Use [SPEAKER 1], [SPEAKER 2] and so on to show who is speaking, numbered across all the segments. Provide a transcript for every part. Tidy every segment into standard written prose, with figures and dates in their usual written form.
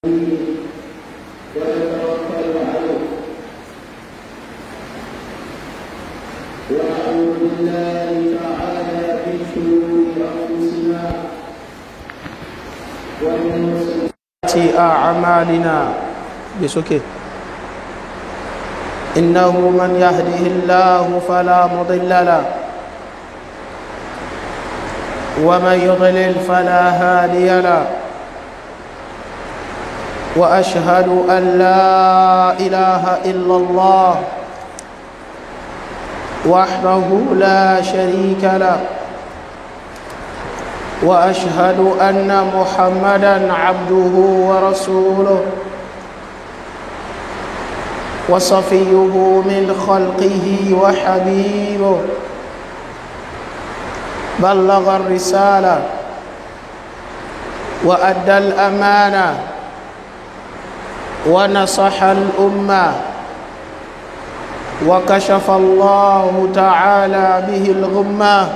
[SPEAKER 1] ونتوكل عليه ونعوذ بالله تعالى من شرور انفسنا ومن سيئات اعمالنا بسكت انه من يهده الله فلا مضل له ومن يضلل فلا هادي له واشهد ان لا اله الا الله وحده لا شريك له واشهد ان محمدا عبده ورسوله وصفيه من خلقه وحبيبه بلغ الرساله وادى الامانه ونصح الأمة وكشف الله تعالى به الغمة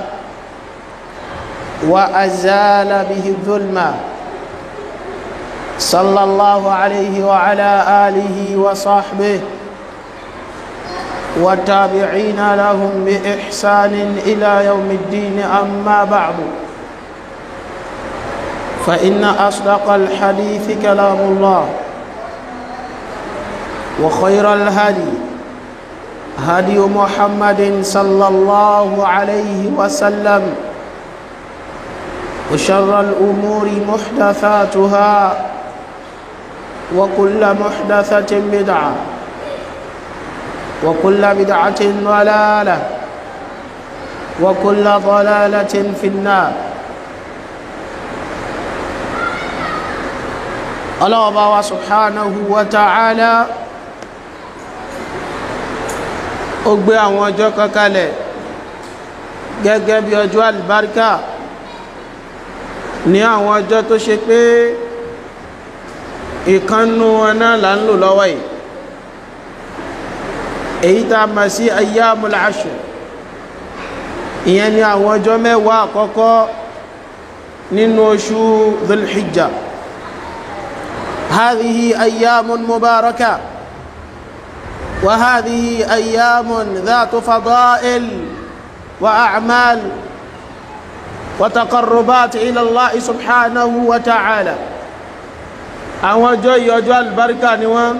[SPEAKER 1] وأزال به الظلمة صلى الله عليه وعلى آله وصحبه والتابعين لهم بإحسان إلى يوم الدين أما بعد فإن أصدق الحديث كلام الله وخير الهدي هدي محمد صلى الله عليه وسلم وشر الأمور محدثاتها وكل محدثة بدعة وكل بدعة ضلالة وكل ضلالة في النار. الله سبحانه وتعالى ó gbé àwọn ọjọ́ kan kalẹ̀ gẹ́gẹ́ bí ọjọ́ àlùbáríkà ní àwọn ọjọ́ tó ṣe pé ìkànnù wọn náà là ń lò lọ́wọ́ yìí èyí tá a mọ̀ sí ayyamul ashr ìyẹn ni àwọn ọjọ́ mẹ́wàá àkọ́kọ́ nínú oṣù dhul-hijjah hadhihi ayyamun mubarakah وهذه أيام ذات فضائل وأعمال وتقربات إلى الله سبحانه وتعالى àwọn ọjọ́ yìí ọjọ́ àlùbáríkà ni wọ́n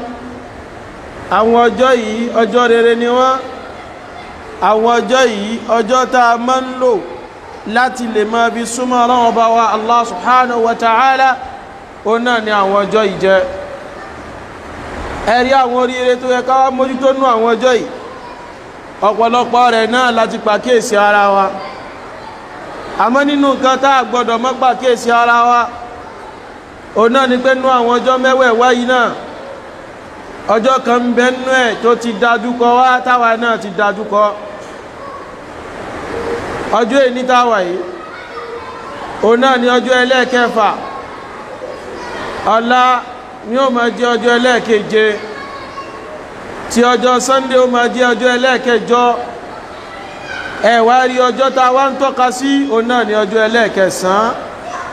[SPEAKER 1] àwọn ọjọ́ yìí ọjọ́ rere ni wọ́n àwọn ọjọ́ yìí ọjọ́ tá a máa ń lò láti lè máa fi súnmọ́ Ọlọ́run Ọba wa Allah subhanahu wa ta'ala ó náà ni àwọn ọjọ́ yìí jẹ́ ẹ̀rí àwọn oríire tó yẹ ká wá mójútó nú àwọn ọjọ́ yìí ọ̀pọ̀lọpọ̀ rẹ̀ náà láti pàkíyèsí ara wa àmọ́ nínú nǹkan tá a gbọ́dọ̀ mọ́ pàkíyèsí ara wa òun náà ni pé nú àwọn ọjọ́ mẹ́wẹ̀ẹ̀wá yìí náà ọjọ́ kan ń bẹ nú ẹ̀ tó ti dájúkọ wá táwa náà ti dájúkọ ọjọ́ èní táwa yìí òun náà ni ọjọ́ ẹlẹ́ẹ̀kẹfà ọ̀la ni ó máa jẹ́ ọjọ́ ẹlẹ́ẹ̀keje tí ọjọ́ Sunday ó máa jẹ́ ọjọ́ ẹlẹ́ẹ̀kẹjọ ẹ wá rí ọjọ́ tá a wá ń tọ́ka sí òun náà ni ọjọ́ ẹlẹ́ẹ̀kẹsàn-án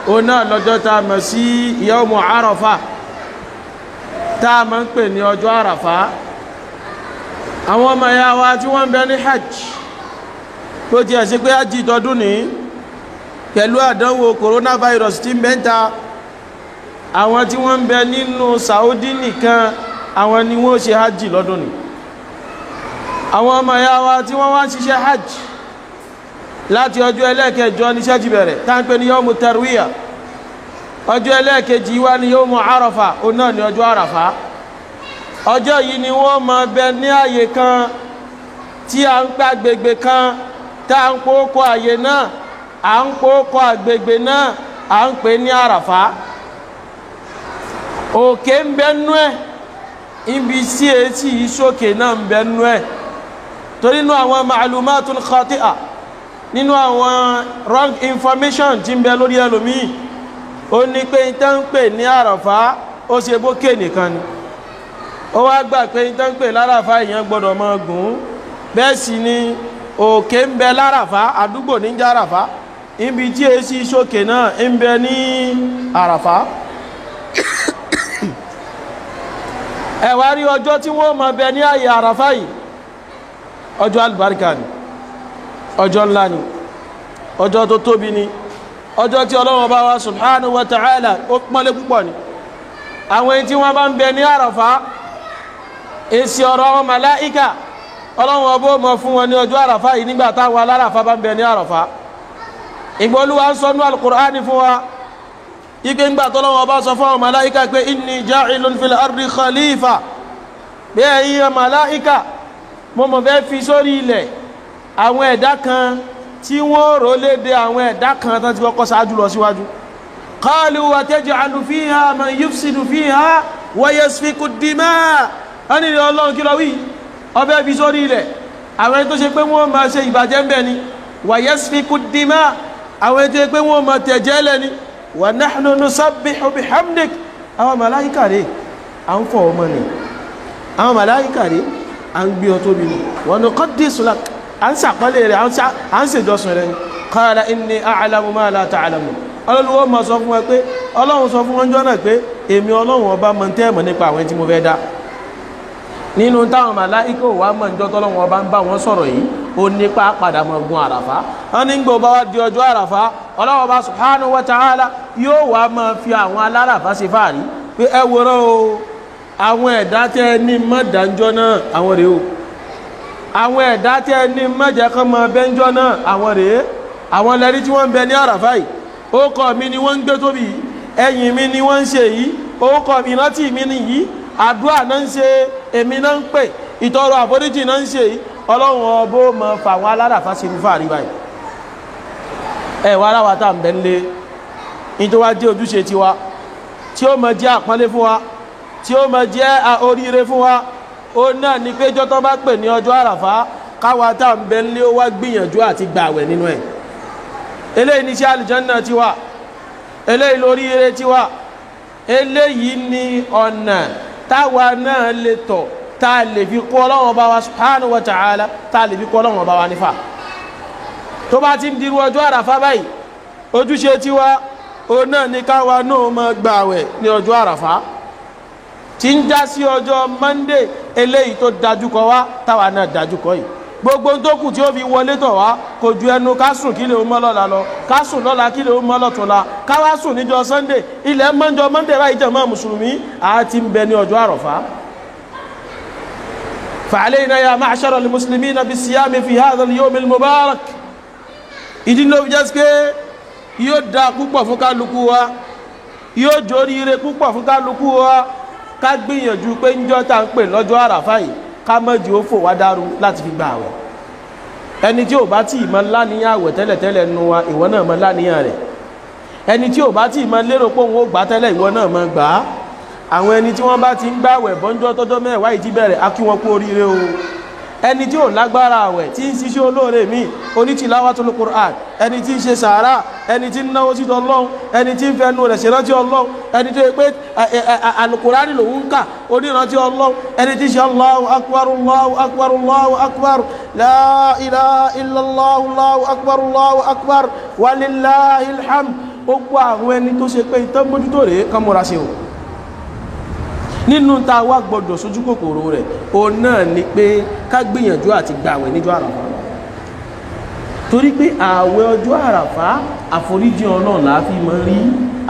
[SPEAKER 1] òun náà lọ́jọ́ tá a mọ̀ sí yawmu Arafa tá a máa ń pè ní ọjọ́ Arafa àwọn ọmọ ẹ̀yà wa tí wọ́n ń bẹ ní hajj tó ti ẹ̀ sí pé hajj tọdún ní pẹ̀lú àdánwò coronavirus tí ń bẹ ń ta àwọn tí wọ́n ń bẹ nínú Saudi nìkan àwọn ni wọ́n ṣe hajj lọ́dún ni àwọn ọmọ ìyá wa tí wọ́n wá ń ṣiṣẹ́ hajj láti ọjọ́ ẹlẹ́ẹ̀kẹjọ níṣẹ́ ti bẹ̀rẹ̀ tá ń pè ní yawmu tarwiya ọjọ́ ẹlẹ́ẹ̀kejì wá ní yawmu Arafa òun náà ní ọjọ́ Arafa ọjọ́ yìí ni wọ́n máa bẹ ní àyè kan tí a ń pa agbègbè kan tá à ń pòókọ àyè náà à ń pòókọ agbègbè náà à ń pè ní Arafa òkè ń bẹ nú ẹ̀ ibi tí etí ìsókè náà ń bẹ nú ẹ̀ torí nínú àwọn ma'lumatul khati'a nínú àwọn wrong information tí ń bẹ lórí ẹlòmíì ó ní pé ìtàn ń pè ní Àràfá ó ṣe bókè nìkan ni ó wá gbà pé ìtàn ń pè l'Àràfá èèyàn gbọ́dọ̀ máa gùn bẹ́ẹ̀ sì ni òkè ń bẹ l'Àràfá àdúgbò ní jẹ́ Àràfá ibi tí èsì sókè náà ń bẹ ní Àràfá ẹ wá rí ọjọ́ tí wọ́n máa bẹ ní ààyè àràfá yìí ọjọ́ alùbáríkà ni ọjọ́ ńlá ni ọjọ́ tó tóbi ni ọjọ́ tí Ọlọ́run bá wa subhanahu wa ta'ala ó pọ́nlé púpọ̀ ni àwọn èyí tí wọ́n bá ń bẹ ní àràfá èsì ọ̀rọ̀ àwọn màláíkà Ọlọ́run ọbọ̀ mọ̀ fún wọn ní ọjọ́ àràfá yìí nígbà táwọn aláràfá bá ń bẹ ní àràfá ìgbọ́lúwa ń sọ ní al-Qur'ani fún wa ike ńgbà tọ́lọ́run ọba sọ fún àwọn màláíkà pé inni ja'ilun fil ardi khalifa bẹ́ẹ̀ yíyan màláíkà mo mọ̀ fẹ́ fi sórí ilẹ̀ àwọn ẹ̀dá kan tí wọ́n rò léde àwọn ẹ̀dá kan tán ti kọ́kọ́ ṣáájú lọ síwájú qalu wa taj'alu fiha man yufsidu fiha wa yasfiku ad-dima' ẹni ni Ọlọ́run kí lọ wí ọbẹ̀ fi sórí ilẹ̀ àwọn ẹni tó ṣe pé wọ́n máa ṣe ìbàjẹ́ ń bẹ ni wa yasfiku ad-dima' àwọn ẹni tó ṣe pé wọ́n máa tẹ̀jẹ́ lẹ́ni wa nahnu nusabbihu bihamdik àwọn màláíkà rẹ̀ à ń fọ̀ ọmọ ni àwọn màláíkà rẹ̀ à ń gbé ọ tóbi ni wa nuqaddisu lak à ń sàpọ́lẹ̀ rẹ̀ à ń ṣèjọsìn rẹ̀ ni qala inni a'lamu ma la ta'lamun ọlọ́run ma sọ fún ẹ pé ọlọ́run sọ fún wọn jọ náà pé èmi ọlọ́run ọba mọ̀ tẹ́ẹ̀mọ̀ nípa àwọn tí mo fẹ́ dá nínú táwọn màláíkà wà mọ̀ níjọ́ tọ́lọ́run ọba ń bá wọn sọ̀rọ̀ yìí ó nípa padà mọ̀ gun àràfá wọn ní gbọ́ bá wá di ọjọ́ àràfá ọlọ́run ọba subhanahu wa ta'ala yóò wá máa fi àwọn aláràfá ṣe fáàrí pé ẹ wòrán o àwọn ẹ̀dá tẹ́ ní mọ̀dájọ́ náà àwọn rèé o àwọn ẹ̀dá tẹ́ ní mọ̀jẹ̀ kan mọ̀ bẹ́ńjọ́ náà àwọn rèé àwọn lẹ́rí tí wọ́n ń bẹ ní àràfá yìí orúkọ mi ni wọ́n ń gbé tóbi yìí ẹ̀yìn mi ni wọ́n ń ṣe yìí orúkọ mi ìrántí mi ni yìí àdúrà náà ń ṣe èmi náà ń pè ìtọrọ àforíjì náà ń ṣe yìí ọlọ́run ọbọ̀ mọ fàwọn aláràfá sí irúfà rí báyìí ẹ wá aláwa tá à ń bẹ nílé ní tó wá jẹ́ ojúṣe tiwa tí ó mọ jẹ́ àpọ́nlé fún wa tí ó mọ jẹ́ oríire fún wa ó náà ní pé jọ́tọ́ bá pè ní ọjọ́ àràfá káwa tá à ń bẹ nílé ó wá gbìyànjú àti gbààwẹ̀ nínú ẹ̀ eléyìí ní iṣẹ́ àlùjánnà tiwa eléyìí lórí ire tiwa eléyìí ní ọ̀nà táwa náà lè tọ̀ tá a lè fi kọ́ Ọlọ́run Ọba wa subhanahu wa ta'ala tá a lè fi kọ́ Ọlọ́run Ọba wa nífà tó bá ti ń dirú ọjọ́ àràfá báyìí ojúṣe tiwa òun náà ní káwa náà máa gbààwẹ̀ ní ọjọ́ àràfá tí ń já sí ọjọ́ Monday eléyìí tó dájú kọ wá táwa náà dájú kọ yìí gbogbo tó kù tí ó fi wọlé tọ̀ wá kò ju ẹnu ká sùn kí lè ó mọ́ lọ́la lọ ká sùn lọ́la kí lè ó mọ́ lọ́túnla ká wá sùn níjọ́ Sunday ilẹ̀ mọ́jọ́ Monday báyìí jẹ́ mọ́ mùsùlùmí àti ń bẹ ní ọjọ́ àràfá. فعلينا يا معشر المسلمين بالصيام في هذا اليوم المبارك ìdí ló fi jẹ́ pé yóò dáa púpọ̀ fún kálukú wa yóò jóríire púpọ̀ fún kálukú wa ká gbìyànjú pé ńjọ́ tá ń pè lọ́jọ́ àràfá yìí ká mọ́jú ó fò wá dárú láti fi gba àwẹ̀ ẹni tí ò bá tí ì mọ láníyàn àwẹ̀ tẹ́lẹ̀tẹ́lẹ̀ nu wa ìwọ náà mọ láníyàn rẹ̀ ẹni tí ò bá tí ì mọ lérò pé òun ó gbà tẹ́lẹ̀ ìwọ náà mọ gbà á àwọn ẹni tí wọ́n bá ti ń gbàwẹ̀ bọ́njọ́ tọ́jọ́ mẹ́wàá yìí ti bẹ̀rẹ̀ á kí wọn kú oríire o ẹni tí ò lágbára àwẹ̀ tí ń ṣiṣẹ́ olóore mi onítìláwàtul Qur'an ẹni tí ń ṣe sàárà ẹni tí ń náwó sí Ọlọ́run ẹni tí ń fẹnu rẹ̀ ṣèrántí Ọlọ́run ẹni tó yẹ pé Al-Qur'ani lòun ń kà onírántí Ọlọ́run ẹni tí ń ṣe Allahu akbar Allahu akbar Allahu akbar la ilaha illallah Allahu akbar Allahu akbar walillahil hamd ó gbọ́ àwọn ẹni tó ṣe pé ìtàn mójútó rèé kán múra sí o nínú tá a wá gbọdọ̀ sójú kòkòrò rẹ̀ òun náà ni pé ká gbìyànjú àti gbààwẹ̀ níjọ́ àràfá torí pé ààwẹ̀ ọjọ́ àràfá àforíjì Ọlọ́run la fi máa rí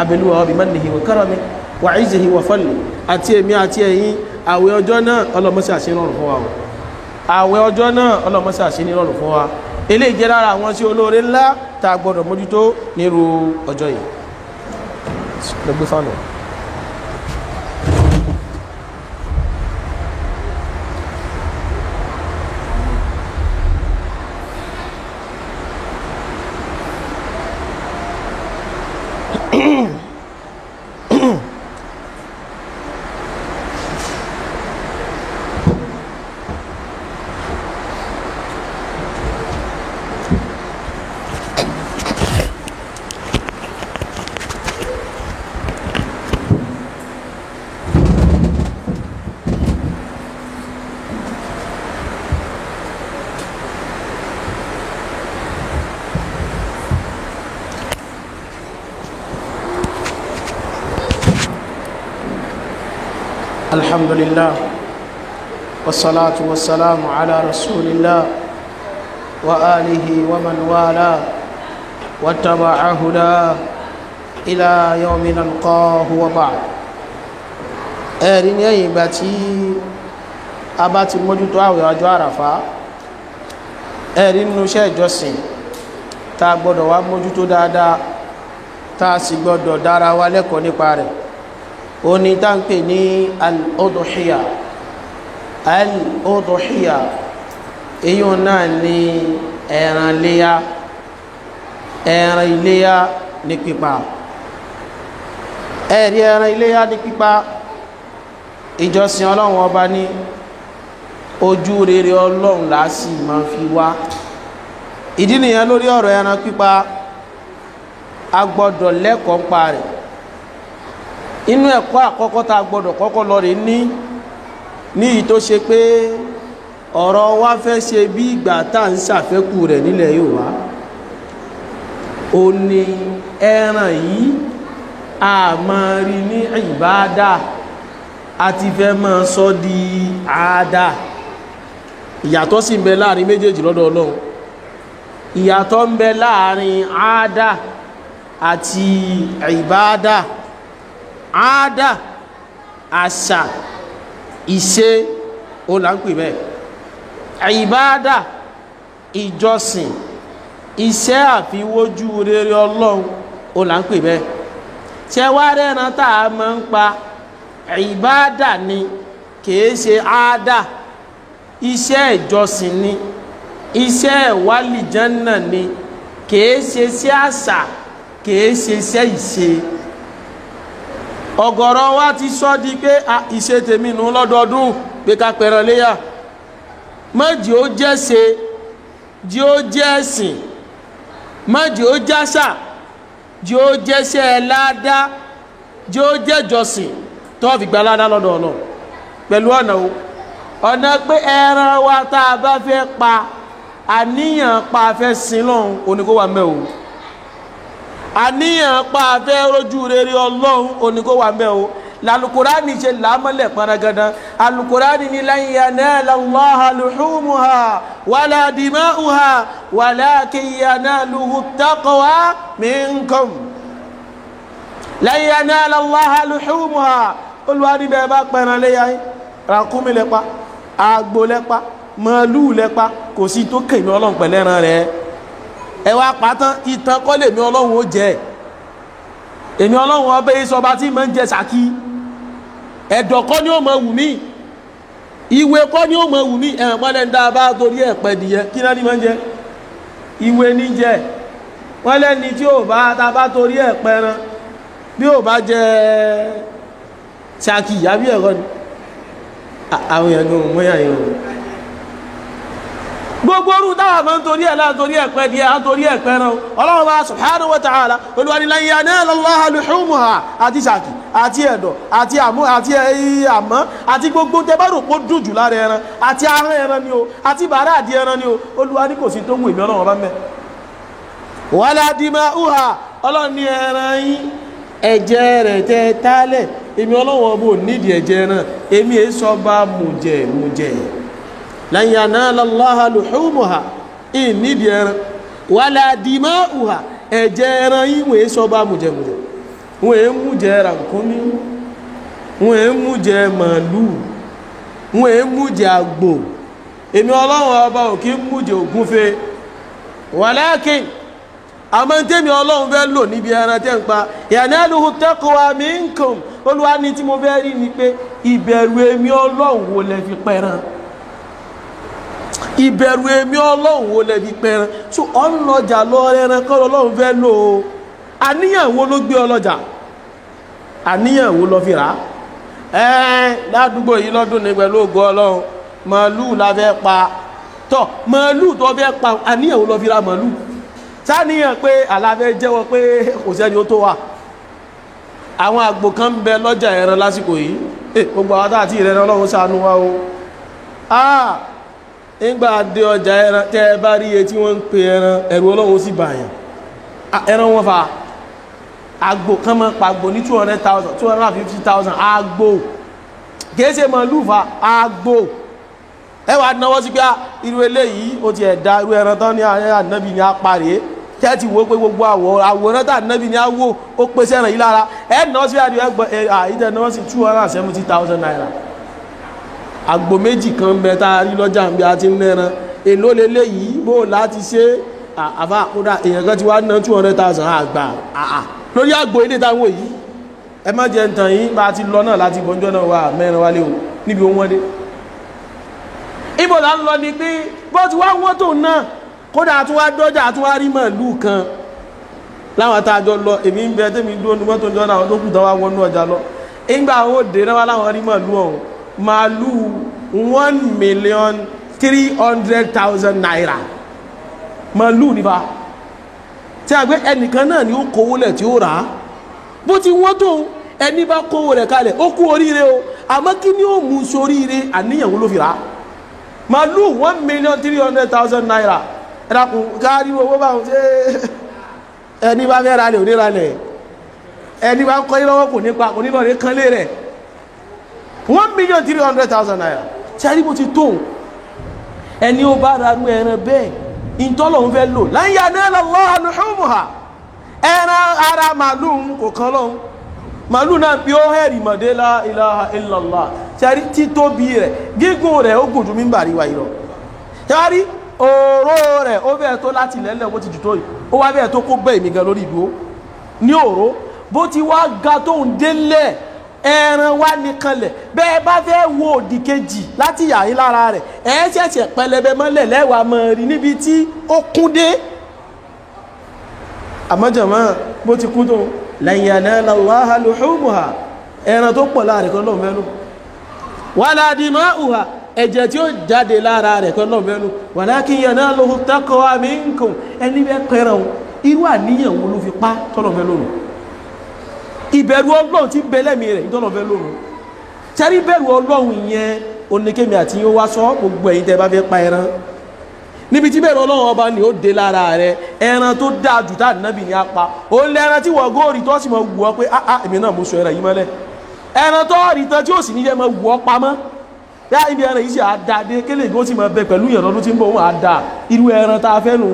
[SPEAKER 1] abẹ́lúwa bi mannihi wa karami wa izzihi wa fadli àti èmi àti ẹ̀yin ààwẹ̀ ọjọ́ náà ọlọ́mọsí àṣírọ̀rùn fún wa ààwẹ̀ ọjọ́ náà ọlọ́mọsí àṣírọ̀rùn fún wa eléyìí jẹ́ lára àwọn sí olóore ńlá tá a gbọdọ̀ mójútó nírú ọjọ́ yìí lọ́gbé fánà.
[SPEAKER 2] الحمد لله والصلاة والسلام على رسول الله وآله ومن والاه واتبع هداه إلى يوم نلقاه وبعد. ẹ̀rí ní ẹ̀yìn ìgbà tí a bá ti mójútó àwẹ̀ ọjọ́ àràfá, ẹ̀rí nínú iṣẹ́ ìjọsìn tá a gbọ́dọ̀ wá mójútó dáadáa, tá a sì gbọ́dọ̀ dára wa lẹ́kọ̀ọ́ nípa rẹ̀, ó ní tá ń pè ní al-udhiyya. Al-udhiyya èyí náà ní ẹran iléyá, ẹran iléyá ní pípa. ẹ̀rí ẹran iléyá ní pípa ìjọsìn ọlọ́run ọba ní ojú rere ọlọ́run lásì máa fi wá. ìdí nìyẹn lórí ọ̀rọ̀ ẹran pípa a gbọ́dọ̀ lẹ́kọ̀ọ́ pa rẹ̀. inú ẹ̀kọ́ àkọ́kọ́ tá a gbọ́dọ̀ kọ́kọ́ lọ rè ní ìyí tó ṣe pé ọ̀rọ̀ wa fẹ́ ṣe bí ìgbà tá à ń ṣàfẹ́kù rẹ̀ nílẹ̀ Yorùbá. ó ní ẹran yìí a máa rí ní ìbáadà àti fẹ́ máa sọ di àádá. ìyàtọ̀ sì ń bẹ láàrin méjèèjì lọ́dọ̀ Ọlọ́run. ìyàtọ̀ ń bẹ láàrin àádá àti ìbáadà. àádá àṣà ìṣe ó là ń pè bẹ́ẹ̀. ìbáadà ìjọsìn iṣẹ́ àfiwójú rere Ọlọ́run ó là ń pè bẹ́ẹ̀. ṣé wá rẹ́ran tá a máa ń pa ìbáadà ni, kìí ṣe àádá. iṣẹ́ ìjọsìn ni, iṣẹ́ ìwálìjánà ni, kìí ṣe sí àṣà, kìí ṣe iṣẹ́ ìṣe. ọ̀gọ̀rọ̀ wa ti sọ di pé ìṣe tèmi nù lọ́dọọdún pé ká pẹran léyà. mọ́jì ó jẹ́ ṣe, jí ó jẹ́ ẹ̀sìn, mọ́jì ó jásà, jí ó jẹ́ṣẹ́ ládá, jí ó jẹ́ jọsìn tó fi gba ládá lọ́dọ̀ ọ̀nà. pẹ̀lú ọ̀nà pé ẹran wa tá a bá fẹ́ pa, àníyàn pa fẹ́ sin lọ́hun oníkó wà mẹ́ o. àníyàn pa fẹ́ rójú rere Ọlọ́run oníkó wà mẹ́ o. l'Al-Qur'ani ṣe làámọ́lẹ̀ paragadan. Al-Qur'ani ní lan yanala Allaha luhumuha wala dima'uha walakin yanaluhu at-taqwa minkum. lan yanala Allaha luhumuha. Olúwarí bẹ́ẹ̀ bá pẹran léyà yín, ràkúnmí lẹ́pa, àgbò lẹ́pa, màálù lẹ́pa, kò sí tó kèmí Ọlọ́run pẹ̀lẹ́ran rẹ̀. ẹ wá pàtán ìtàn kọ́ lèmi Ọlọ́run ó jẹ́. èmi Ọlọ́run ọbẹ̀ ìsọba tí mò ń jẹ sàkí. ẹ̀dọ̀ kọ́ ni ó mọ wù mí, ìwé kọ́ ni ó mọ wù mí. ẹ̀hàn pọ́lẹ̀ ń dá a bá torí ẹ̀pẹ̀ dìyẹ kí náà ní máa ń jẹ ìwé ní jẹ. wọ́n lẹ́ni tí ò bá ta bá torí ẹ̀pẹ̀ ran bí ò bá jẹ sàkí àbí ẹ̀kọ́ ni àwọn èèyàn gan mọ́yà yìí o. gbogbo orú táwà máa ń torí ẹ̀ látorí ẹ̀pẹ̀ díẹ̀ àtorí ẹ̀pẹ̀ ran Ọlọ́run bá subhanahu wa ta'ala Olúwa ní lan yanala Allaha luhumuha àti sàkí àti ẹ̀dọ̀ àti àmọ́ àti gbogbo tẹ bá rò pó dùn jù lára ẹran àti ahọ́n ẹran ni o àti bàárà àdí ẹran ni o. Olúwa ní kò sí tó wù èmi Ọlọ́run bá mẹ́. wala dima'uha Ọlọ́run ní ẹran yín ẹ̀jẹ̀ rẹ̀ tẹ tálẹ̀, èmi Ọlọ́run ọbọ̀ nídìí ẹ̀jẹ̀ náà, èmi èso bá mùjẹ̀. lan yanala Allaha luhumuha nídìí ẹran wala dima'uha ẹ̀jẹ̀ ẹran yín wọ́n èso bá mùjẹ̀. wọ́n èé mú jẹ ràkúnmí, wọ́n èé mú jẹ màálù, wọ́n èé mú jẹ àgbò. èmi Ọlọ́run ọba ò kí ń mú jẹ ògúnfe. walakin àmọ́ tẹ́mi Ọlọ́run fẹ́ lò níbi ẹran tẹ́ ń pa yanaluhu taqwa minkum. Olúwa ní tí mo fẹ́ rí ni pé ìbẹ̀rù èmi Ọlọ́run wo lẹ fi pẹran. ìbẹ̀rù èmi Ọlọ́run wo lẹ fi pẹran. so ọlọ́jà lọ ẹran kọ́ Ọlọ́run fẹ́ lò ó. àníyàn wo ló gbé ọlọ́jà? àníyàn wo lọ fi rà á? ládùúgbò yìí lọ́dún ní pẹ̀lú ògo Ọlọ́run màálù la fẹ́ pa. tọ́ màálù tó fẹ́ pa àníyàn wo lọ fi ra màálù? sáníyàn pé àlàfẹ́ jẹ́wọ́ pé kò sẹ́ni ó tó wà. àwọn àgbò kan ń bẹ lọ́jà ẹran lásìkò yìí. gbogbo àwọn àti ìrẹ́ran Ọlọ́run ṣàánú wa o. nígbà dé ọjà ẹran tẹ́ ẹ bá rí iye tí wọ́n ń pe ẹran, ẹ̀rù Ọlọ́run sì bàyàn. ẹran wọn fa àgbò kan máa pa àgbò ní 200,000 250,000 àgbò.
[SPEAKER 1] gẹ́ẹ́sẹ̀ màálù fa àgbò ẹ wà náwó sí pé irú eléyìí ó ti ẹ̀dá irú ẹran tán ní ànábì ní apàrẹ́ tẹ́tì wo pé gbogbo àwòrán tá ànábì ní àwò ó pèsè ẹran yìí lára ẹ náà sí àdìo ẹgbẹ́ àìjẹ́ náà sí 270,000 naira àgbò méjì kan bẹ tá a rí lọ́jà ń bí a ti ń lẹ́ran èló leléyìí bó láti ṣe àbá kódà èèyàn kan ti wá ná 200,000 àgbà lórí àgbò ilé táwọn yìí ẹ má jẹ ntàn yìí bá a ti lọ náà láti bọ́njọ́ náà wà mẹ́rin wálé o níbi òun wọ́n dé ibo là ń lọ ni pé bó ti wá wọ́n tó náà kódà tún wá dọ́jà tún wá rí màálù kan láwọn àtàjọ lọ èmi ń bẹ tẹ́mi dúró ní mọ́tò jọ náà tó kù tán wá wọnú ọjà lọ ìgbà àwọn òde náà wá láwọn rí màálù ọ̀hún màálù 1,300,000 naira màálù nípa tí a gbé ẹnìkan náà ni ó kówó lẹ̀ tí ó rà á bó ti wọ́n tó ẹni bá kówó rẹ̀ kalẹ̀ ó kú oríire o àmọ́ kí ni ó mú sóríire àníyànwó ló fi rà á màálù 1,300,000 naira ẹ̀dàkùn káàrí owó bá wọn ṣe ẹni bá fẹ́ ra lè òní ra lẹ̀ ẹni bá ń kọ́ ìlọ́wọ́ kò nípa kò nílò ní kan lé rẹ̀ 1,300,000 naira tí a rí bó ti tó ẹni ó bá ra rú ẹran bẹ́ẹ̀ ìtọ́lọ̀ ń fẹ́ lò lan yanala Allaha luhumuha ẹran ara màálù kò kan lọ́hun màálù náà bí ó hẹ́rì mọ̀dé la ilaha illallah tí a rí títóbi rẹ̀ gígùn rẹ̀ ó gùn ju mímbàrí wa ìrọ̀ tí a rí òró rẹ̀ ó bẹ́ẹ̀ tó láti lẹ́lẹ̀ bó ti jù tó yìí ó wá bẹ́ẹ̀ tó kó bẹ́ ìmì gan lórí ìdúró ní òró bó ti wá ga tó ń délẹ̀ ẹran wá nìkanlẹ̀ bẹ́ẹ̀ bá fẹ́ wo òdì kejì láti yà yín lára rẹ̀ ẹ̀ ṣẹ̀ṣẹ̀ pẹlẹbẹ mọ́lẹ̀ lẹ́wàá mọ́ rí níbi tí ó kún dé àmọ́jọ̀mọ́ bó ti kún tó lan yanala Allaha luhumuha ẹran tó pọ̀ láàrin kan lọ́wọ́ mẹ́nu wala dima'uha ẹ̀jẹ̀ tí ó jáde lára rẹ̀ kan lọ́wọ́ mẹ́nu walakin yanaluhu taqwa minkum ẹni bẹ́ pẹ̀ràn irú àníyàn wo ló fi pa tọ́lọ̀ mẹ́nu ìbẹ̀rù ọlọ́run tí bẹ̀lẹ́mì rẹ̀ ìtọ́lọ̀ fẹ́ lóòrùn tẹ́rí bẹ̀rù ọlọ́run ìyẹn oníkémi àti yíó wá sọ gbogbo ẹ̀yin tẹ́ bá fẹ́ pa ẹran níbi tí bẹ̀rù ọlọ́run ọba ni ó dé lára rẹ̀ ẹran tó dáa jù tá ànábì ní apá ó lẹ́ran tí wọ́n góòrì tó sì mọ̀ wù ọ́ pé èmi náà mo sọ ẹran yìí mọ́lẹ̀ ẹran tó rí tán tí ó sì ní yẹ mọ̀ wù ọ́ pamọ́ yá ibi ẹran yìí sì àdáadé kélé ìgbó sì mọ̀ bẹ pẹ̀lú ìyẹn lọ́dún tí ń bọ̀ wọn àdá irú ẹran tá a fẹ́ nù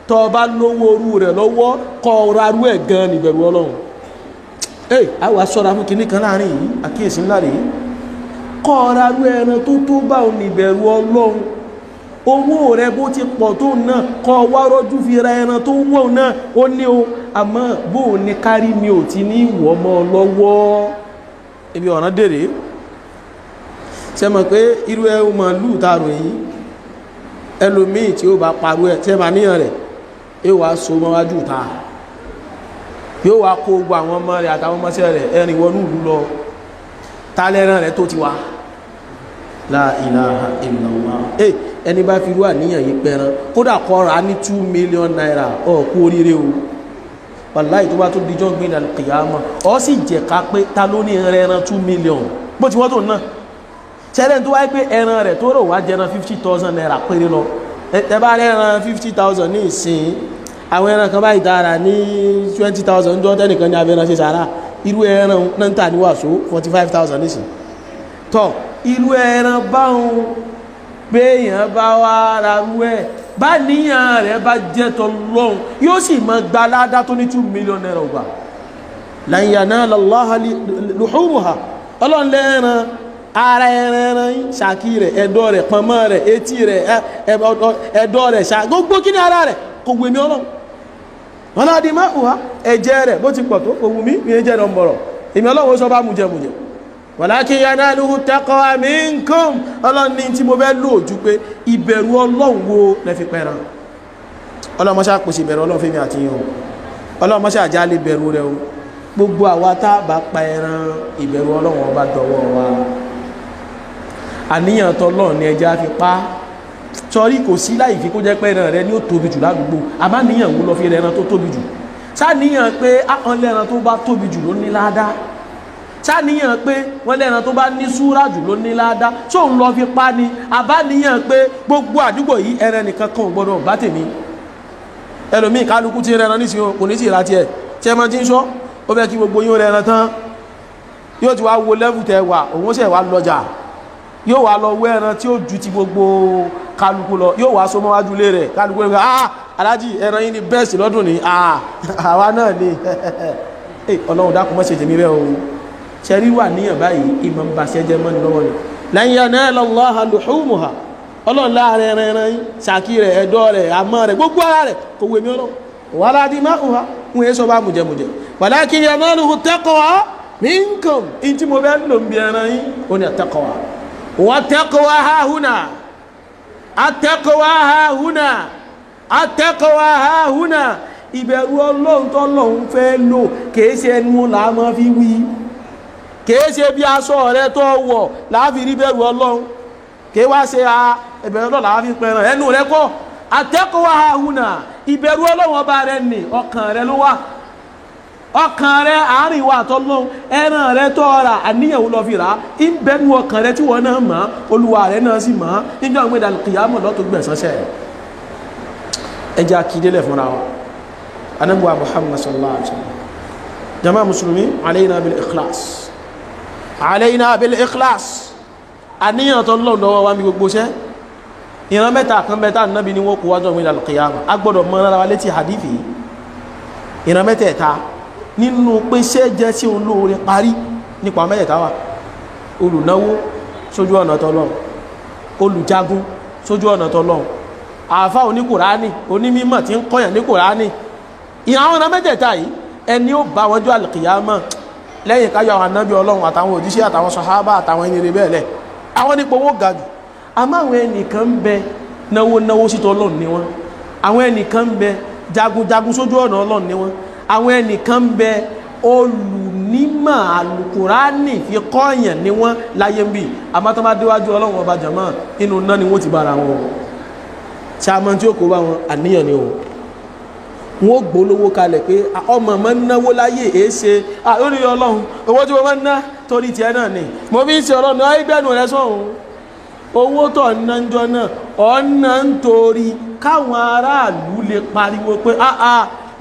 [SPEAKER 1] tọ́ bá lówó orú rẹ̀ lọ́wọ́ kọ́ ọ̀rọ̀ arú ẹ̀ gan ni bẹ̀rù ọlọ́run àwọn aṣọ́ra fún kìíní kan láàrin yìí àkíyèsí ńlá rèé kọ́ ọ̀rá rú ẹran tó tó bá ò ní ìbẹ̀rù ọlọ́run owó rẹ bó ti pọ̀ tó náà kọ́ wá rọ́jú fi ra ẹran tó wọ́n náà ó ní o àmọ́ bó o ní kárí mi ò ti ní ìwọ̀ mọ́ lọ́wọ́ ibi ọ̀ràn dèrè ṣe mọ̀ pé irú ẹ màálù tààrọ̀ yìí ẹlòmíì tí ó bá parú ẹ tí ẹ bá níyàn rẹ̀ ẹ wàá so mọ́ wájú ta yóò wá kó gbogbo àwọn ọmọ rẹ̀ àtàwọn ọmọọṣẹ́ rẹ̀ ẹ̀rìn wọnú ìlú lọ tálẹ́rán rẹ̀ tó ti wá la ilaha illallah ẹni bá fi rú àníyàn yìí pẹran kódà kọ́ra ní 2 million naira kú oríire o wàláì tó bá tó dijọ́ gbé ìdàlù kìyàmọ́ ọ sì jẹ̀ka pé ta ló ní ẹran 2 million bó ti wọ́n tó náà ṣẹlẹ̀ tó wáyé pé ẹran rẹ̀ tó rò wá jẹran 50,000 naira péré lọ ẹ bá rẹran 50,000 ní ìsìn àwọn ẹran kan báyìí dára ní 20,000 jọ tẹ́nìkan ní abẹ́ran ṣe sára irú ẹran náà ń tà ní wàsó 45,000 nísìn tọ́ irú ẹran báhùn béèyàn bá wá ra rú ẹ̀ bá níyàn rẹ̀ bá jẹ́ tọ́lọ́hun yóò sì mọ gbaládá tó ní 2 million naira ọgbà lan yanala Allaha luhumuha ọlọ́run lẹ́ran ara ẹran ṣàkí rẹ̀ ẹ̀dọ̀ rẹ̀ pọnmọ́ rẹ̀ etí rẹ̀ ẹ̀dọ̀ rẹ̀ ṣà gbogbo kí ni ara rẹ̀ kò wù mí ọlọ́run wọn náà di máa wà ẹ̀jẹ̀ rẹ̀ bó ti pọ̀ tó kò wù mí ní ẹjẹ́ rẹ̀ ń bọ̀rọ̀ èmi ọlọ́run sọ bá mú jẹ walakin yanaluhu taqwa minkum ọlọ́run ní tí mo fẹ́ lò ojú pé ìbẹ̀rù ọlọ́run wo lẹ fi pẹ̀ràn ọlọ́run mọ́ṣá pèsè ìbẹ̀rù ọlọ́run fẹ́mi àti yín o ọlọ́run mọ́ṣá àjá lè bẹ̀rù rẹ o gbogbo àwa tá a bá pa ẹran ìbẹ̀rù ọlọ́run ọba dọwọ́ wa àníyàn tọ́lọ́run ní ẹja fi pa sọrí kò sí láì fi kó jẹ́ pé ẹran rẹ ní ó tóbi jù ládùúgbò àmá níyàn wo lọ fi ẹran tó tóbi jù sáníyàn pé àwọn ẹran tó bá tóbi jù ló ní ládá sáníyàn pé wọ́n lẹ́ran tó bá ní súrà jù ló ní ládá tó ń lọ fi pa ni àbáníyàn pé gbogbo àdúgbò yìí ẹran nìkan kan ò gbọdọ̀ bá tèmi ẹlòmíì kálukú ti rẹran nísìnyí kò ní sí ìrántí ẹ̀ tí ẹ máa ti ń sọ ó fẹ́ kí gbogbo yín rẹran tán
[SPEAKER 2] yóò ti wá wo lẹ́fù tẹ wà òun ṣe wá lọ́jà yóò wá lọ wẹ́ ẹran tí ó ju ti gbogbo kálukú lọ yóò wá so mọ́wájú lé rẹ̀ kálukú rẹ̀ aláàjì ẹran yìí ni bẹ́ẹ̀sì lọ́dún ní àwa náà ni ọlọ́run dákun mọ́ ṣe tèmi rẹ̀ o ṣẹ́rí wà níyàn báyìí ìmọ̀ ń ba ṣẹ́jẹ́ mọ́ni lọ́wọ́ ni lan yanala Allaha luhumuha ọlọ́run láàrin ẹran yìí ṣàkí rẹ̀ ẹ̀dọ̀ rẹ̀ àmọ́ rẹ̀ gbogbo ara rẹ̀ kò wèmí ọlọ́run wala dima'uha ń yẹ sọ bá mùjẹmùjẹ walakin yanaluhu taqwa minkum in tí mo bẹ́ lò ń bí ẹran yìí ó ní at-taqwa wa taqwa hahuna at-taqwa hahuna at-taqwa hahuna ìbẹ̀rù ọlọ́run tó lọ́run fẹ́ lò kìí ṣe ẹnu làá fi wí kìí ṣe bí aṣọ rẹ tó wọ̀ láàfi rí bẹ̀rù ọlọ́run kìí wá ṣe ìbẹ̀rù ọlọ́run láàfi pẹ̀ràn ẹnu rẹ kọ́ at-taqwa hahuna ìbẹ̀rù ọlọ́run ọba rẹ ní ọkàn rẹ ló wà ọkàn rẹ àárín wa àtọ́lọ́run ẹran rẹ tó ra àníyàwó lọ fi rà ń bẹnu ọkàn rẹ tí wọ́n náà mọ̀ olúwa rẹ náà sì mọ̀ níjọ́ ìgbéda kìyàmọ̀ lọ́tọ̀ gbẹ̀sánṣẹ́ ẹja kìdílẹ̀ fúnra wa anabuwa Muhammad sallallahu alaihi wasallam jama musulmi alayna bil ikhlas àníyàn tọ́lọ́run lọ́wọ́ wa mi gbogbo ṣẹ́ ìran mẹ́ta kan mẹ́ta nábi ni wọ́n kó wájọ́ ìwé al-qiyamah a gbọ́dọ̀ mọ́ ara wa létí hadithi ìran mẹ́tẹ̀ẹ̀ta nínú pé ṣẹ́ jẹ́ sí olóore parí nípa mẹ́tẹ̀ẹ̀ta wa olùnáwó sójú ọ̀nà tọ́lọ́run olùjagun sójú ọ̀nà tọ́lọ́run àfá oníkùránì onímímọ̀ tí ń kọ́yàn ní kùránì ìran ọ̀nà mẹ́tẹ̀ẹ̀ta yìí ẹni ó bá wọ́n jọ al-qiyamah lẹ́yìn káyọ̀ àwọn anábì ọlọ́run àtàwọn òjíṣẹ́ àtàwọn sàhábà àtàwọn ẹni rẹ̀ bẹ́ẹ̀ lẹ̀ àwọn nípo owó ga jù àmọ́ àwọn ẹnìkan ń bẹ náwó sítọ́ ọlọ́run ni wọ́n àwọn ẹnìkan ń bẹ jagunjagun sójú ọ̀nà ọlọ́run ni wọ́n àwọn ẹnìkan ń bẹ olùnímọ̀ alùkùránì fi kọ́ọ̀yàn ni wọ́n láyé ń bì àmọ́ tó bá déwájú ọlọ́run ọba jàmá inú náà ni wọ́n ti bára wọn tí a mọ̀ tí ó kó bá wọn àníyàn ni o wọ́n gbólówó kalẹ̀ pé ọmọ mọ́ náwó láyé èéṣe lórí ọlọ́run owó tí wọ́n mọ́ ná torí tiẹ̀ náà ni mo fi ń ṣe ọlọ́run náà ìgbẹ́nu rẹ sọ́hun owó tó ọ̀nà ń jọ náà ọ̀nà ń torí káwọn aráàlú lè pariwo pé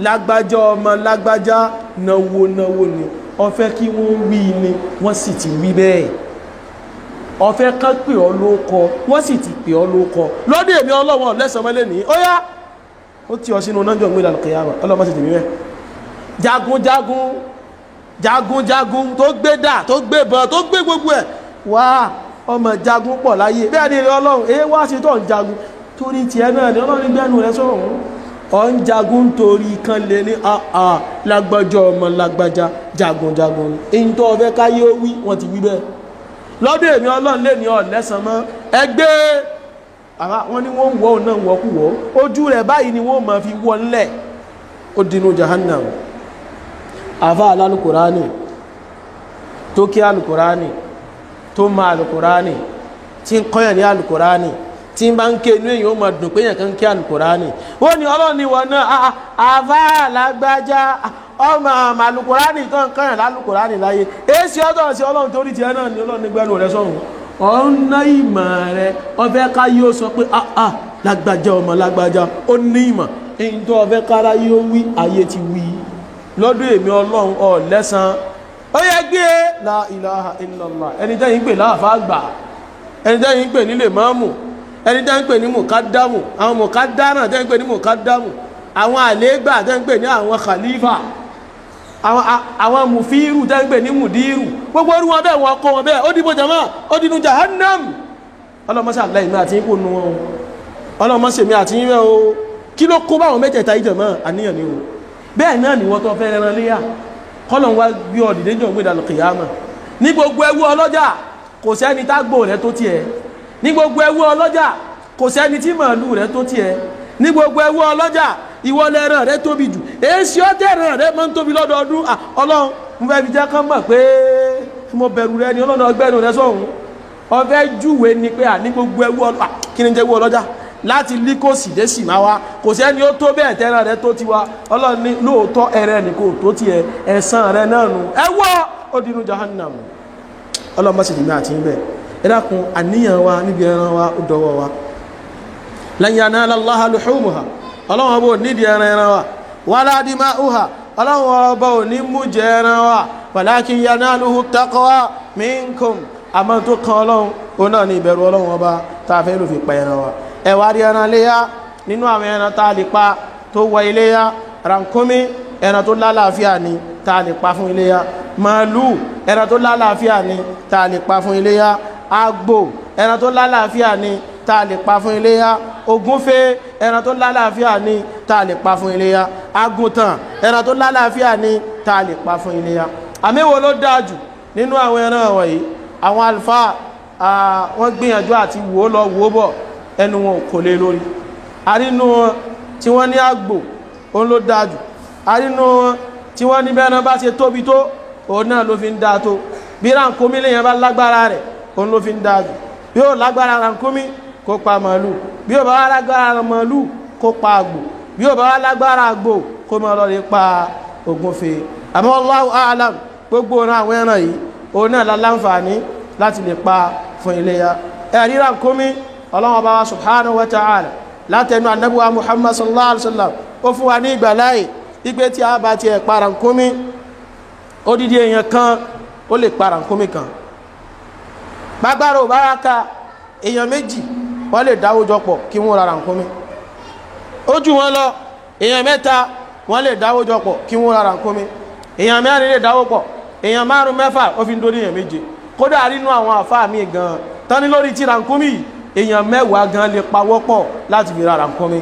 [SPEAKER 2] lágbájá ọmọ lágbájá náwó ni ọfẹ́ kí wọ́n wí ni wọ́n sì ti wí bẹ́ẹ̀ ọfẹ́ kán pè ọ́ lóko wọ́n sì ti pè ọ́ lóko lọ́dún èmi ọlọ́wọ́n lẹ́sàn-án mọ́lẹ́ ní ó yá ó tí ọ sínú nájọ́ ìgbé ìdàlùkìyàmà ọlọ́mọ́ sí ti mímẹ́ jagunjagun tó gbé dà tó gbé bọ̀ tó gbé gbogbo ẹ̀ wá ọmọ jagun pọ̀ láyé bẹ́ẹ̀ ni ọlọ́run èé wá sí tó ń jagun torí ti ẹ náà ni ọlọ́run gbẹ́nu rẹ sọ̀rọ̀ ọ ń jagun torí kan lè ní lágbájá ọmọ lágbájá jagunjagun èyí tó ọfẹ́ káyé ó wí wọ́n ti wí bẹ́ẹ̀ lọ́dún èmi ọlọ́run lè ní ọ̀lẹ́sàn mọ́ ẹgbẹ́ wọ́n ní wọ́n wọ́ náà wọ́kú wọ́ ojú rẹ̀ báyìí ni wọ́n ma fi wọ́n lẹ̀ ó dínú jahannam àfá alálùkùránì tó kí alùkùránì tó ma alùkùránì tí ń kọ́yàn ní alùkùránì tí ń bá ń ké inú èyàn ó ma dùn pé yàn kan kí alùkùránì wọ́n ní ọlọ́run ni wọ́n náà àfá alágbájá ọmọ alùkùránì tó ń kọ́yàn lálùkùránì láyé èsì ọdọ̀ sí ọlọ́run torí ti ẹ náà ni ọlọ́run nígbẹ́nu rẹ̀ sọ́run ọ̀nà ìmọ̀ rẹ̀ ọfẹ́ ká yóò sọ pé lágbájá ọmọ lágbájá ó ní ìmọ̀ èyí tó ọfẹ́ kára yóò wí ayé ti wí lọ́dún èmi ọlọ́run ọ̀lẹ́sàn ó yẹ gbé la ilaha illallah ẹni tẹ́yìn pè láàfá àgbà ẹni tẹ́yìn pè nílé máàmù ẹni tẹ́yìn pè ní mùkádámù àwọn mùkádánà tẹ́yìn pè ní mùkádámù àwọn àlégbà tẹ́yìn pè ní àwọn khalifa àwọn mùfírù tẹ́gbẹ̀ ní mùdírù gbogbo orú wọn bẹ́ẹ̀ wọn kọ́ wọn bẹ́ẹ̀ ó dìbò jama ó dínú jahannam ọlọ́mọsí àláìmí àti ipò nù wọn ọlọ́mọsí mi àti yíwẹ́ o kí ló kó báwọn mẹ́tẹ̀ẹ̀ta ìjọmọ́ àníyàn ni o bẹ́ẹ̀ náà ni wọ́n tó fẹ́ rẹran léyà kọ́lọ̀n wá gbé ọ̀dìdé jọ gbé dànù kìyàmà ní gbogbo ẹwú ọlọ́jà kò sẹ́ni tágbò rẹ tó tiẹ̀ ní gbogbo ẹwú ọlọ́jà kò sẹ́ni tí màálù rẹ tó tiẹ̀ ní gbogbo ẹwú ọlọ́jà ìwọlẹ̀ rẹ̀ tóbi jù èsì ọjẹ́ rẹ̀ máa ń tóbi lọ́dọọdún ọlọ́run mo fẹ́ fi jẹ́ kán mọ̀ pé mo bẹ̀rù rẹ ni ọlọ́run ọgbẹ́nu rẹ sọ̀hún ọfẹ́ júwe ni pé ní gbogbo ẹwú ọlọ́jà kí ni jẹ́ ẹwú ọlọ́jà láti líkòsì dé sì máa wá kò sẹ́ni ó tó bẹ́ẹ̀ tẹ́ran rẹ tó ti wá ọlọ́run ní lóòótọ́ ẹrẹ ní kò tó tiẹ̀ ẹ̀san rẹ náà nù ẹwọ́ ó dínú jahannam ọlọ́run bá sì dìmí àti ibẹ̀ ẹ dákun àníyàn wa níbi ẹran wa ó dọwọ́ wa lan yanala Allaha luhumuha ọlọ́run ọba ò nídìí ẹran wa wala dima'uha ọlọ́run ọba ò ní mú jẹ ẹran wa walakin yanaluhu taqwa minkum àmọ́ tó kan ọlọ́run òun náà ní ìbẹ̀rù ọlọ́run ọba tá a fẹ́ lò fi pa ẹran wa ẹ̀wà rí ẹran léyà nínú àwọn ẹran tá a lè pa tó wọ iléyà rànkúnmí ẹran tó lálàáfíà ni tá a lè pa fún iléyà màálù ẹran tó lálàáfíà ni tá a lè pa fún iléyà àgbò ẹran tó lálàáfíà ni tá a lè pa fún iléyà ògúnfe ẹran tó lálàáfíà ni tá a lè pa fún iléyà àgùntàn ẹran tó lálàáfíà ni tá a lè pa fún iléyà àmẹ́wò ló dáa jù nínú àwọn ẹran wọ̀nyí àwọn àlùfáà wọ́n gbìyànjú àti wò lọ wò bọ̀ ẹnu wọn kò lè lórí àrínú wọn tí wọ́n ní àgbò òun ló dáa jù àrínú wọn tí wọ́n ní bẹ́ẹ̀rẹ̀ bá ṣe tóbi tó òun náà ló fi ń dáa tó bí ránkómi lèyàn bá lágbára rẹ̀ òun ló fi ń dáa jù bí ó lágbára ránkómi kó pa màálù bí ó bá wá lágbára màálù kó pa àgbò bí ó bá wá lágbára àgbò kó máa lọ lè pa ògúnfe àmọ́ Allahu a'lam gbogbo ọ̀nà àwọn ẹran yìí òun náà láǹfààní láti lè pa fún iléyá ẹ̀rí ránkómi Ọlọ́hun Ọba wa subhanahu wa ta'ala látẹnu Ànábì wa Muhammad sallallahu alaihi wasallam ó fún wa ní ìgbàláyè ìgbé tí a bá ti ẹ̀ pa ránkómi odidi èèyàn kan ó lè pa ránkómi kan gbágbára ò bá wá ká èèyàn méjì wọ́n lè dáwó jọ pọ̀ kí wọ́n ra ránkómi ó jù wọ́n lọ èèyàn mẹ́ta wọ́n lè dáwó jọ pọ̀ kí wọ́n ra ránkómi èèyàn mẹ́rin lè dáwó pọ̀ èèyàn márùn mẹ́fà ó fi ń dórí èèyàn méje kódà nínú àwọn àfáà mi gan tán ní lórí tí ránkómi èèyàn mẹ́wàá gan lè pawọ́ pọ̀ láti fi ra ránkómi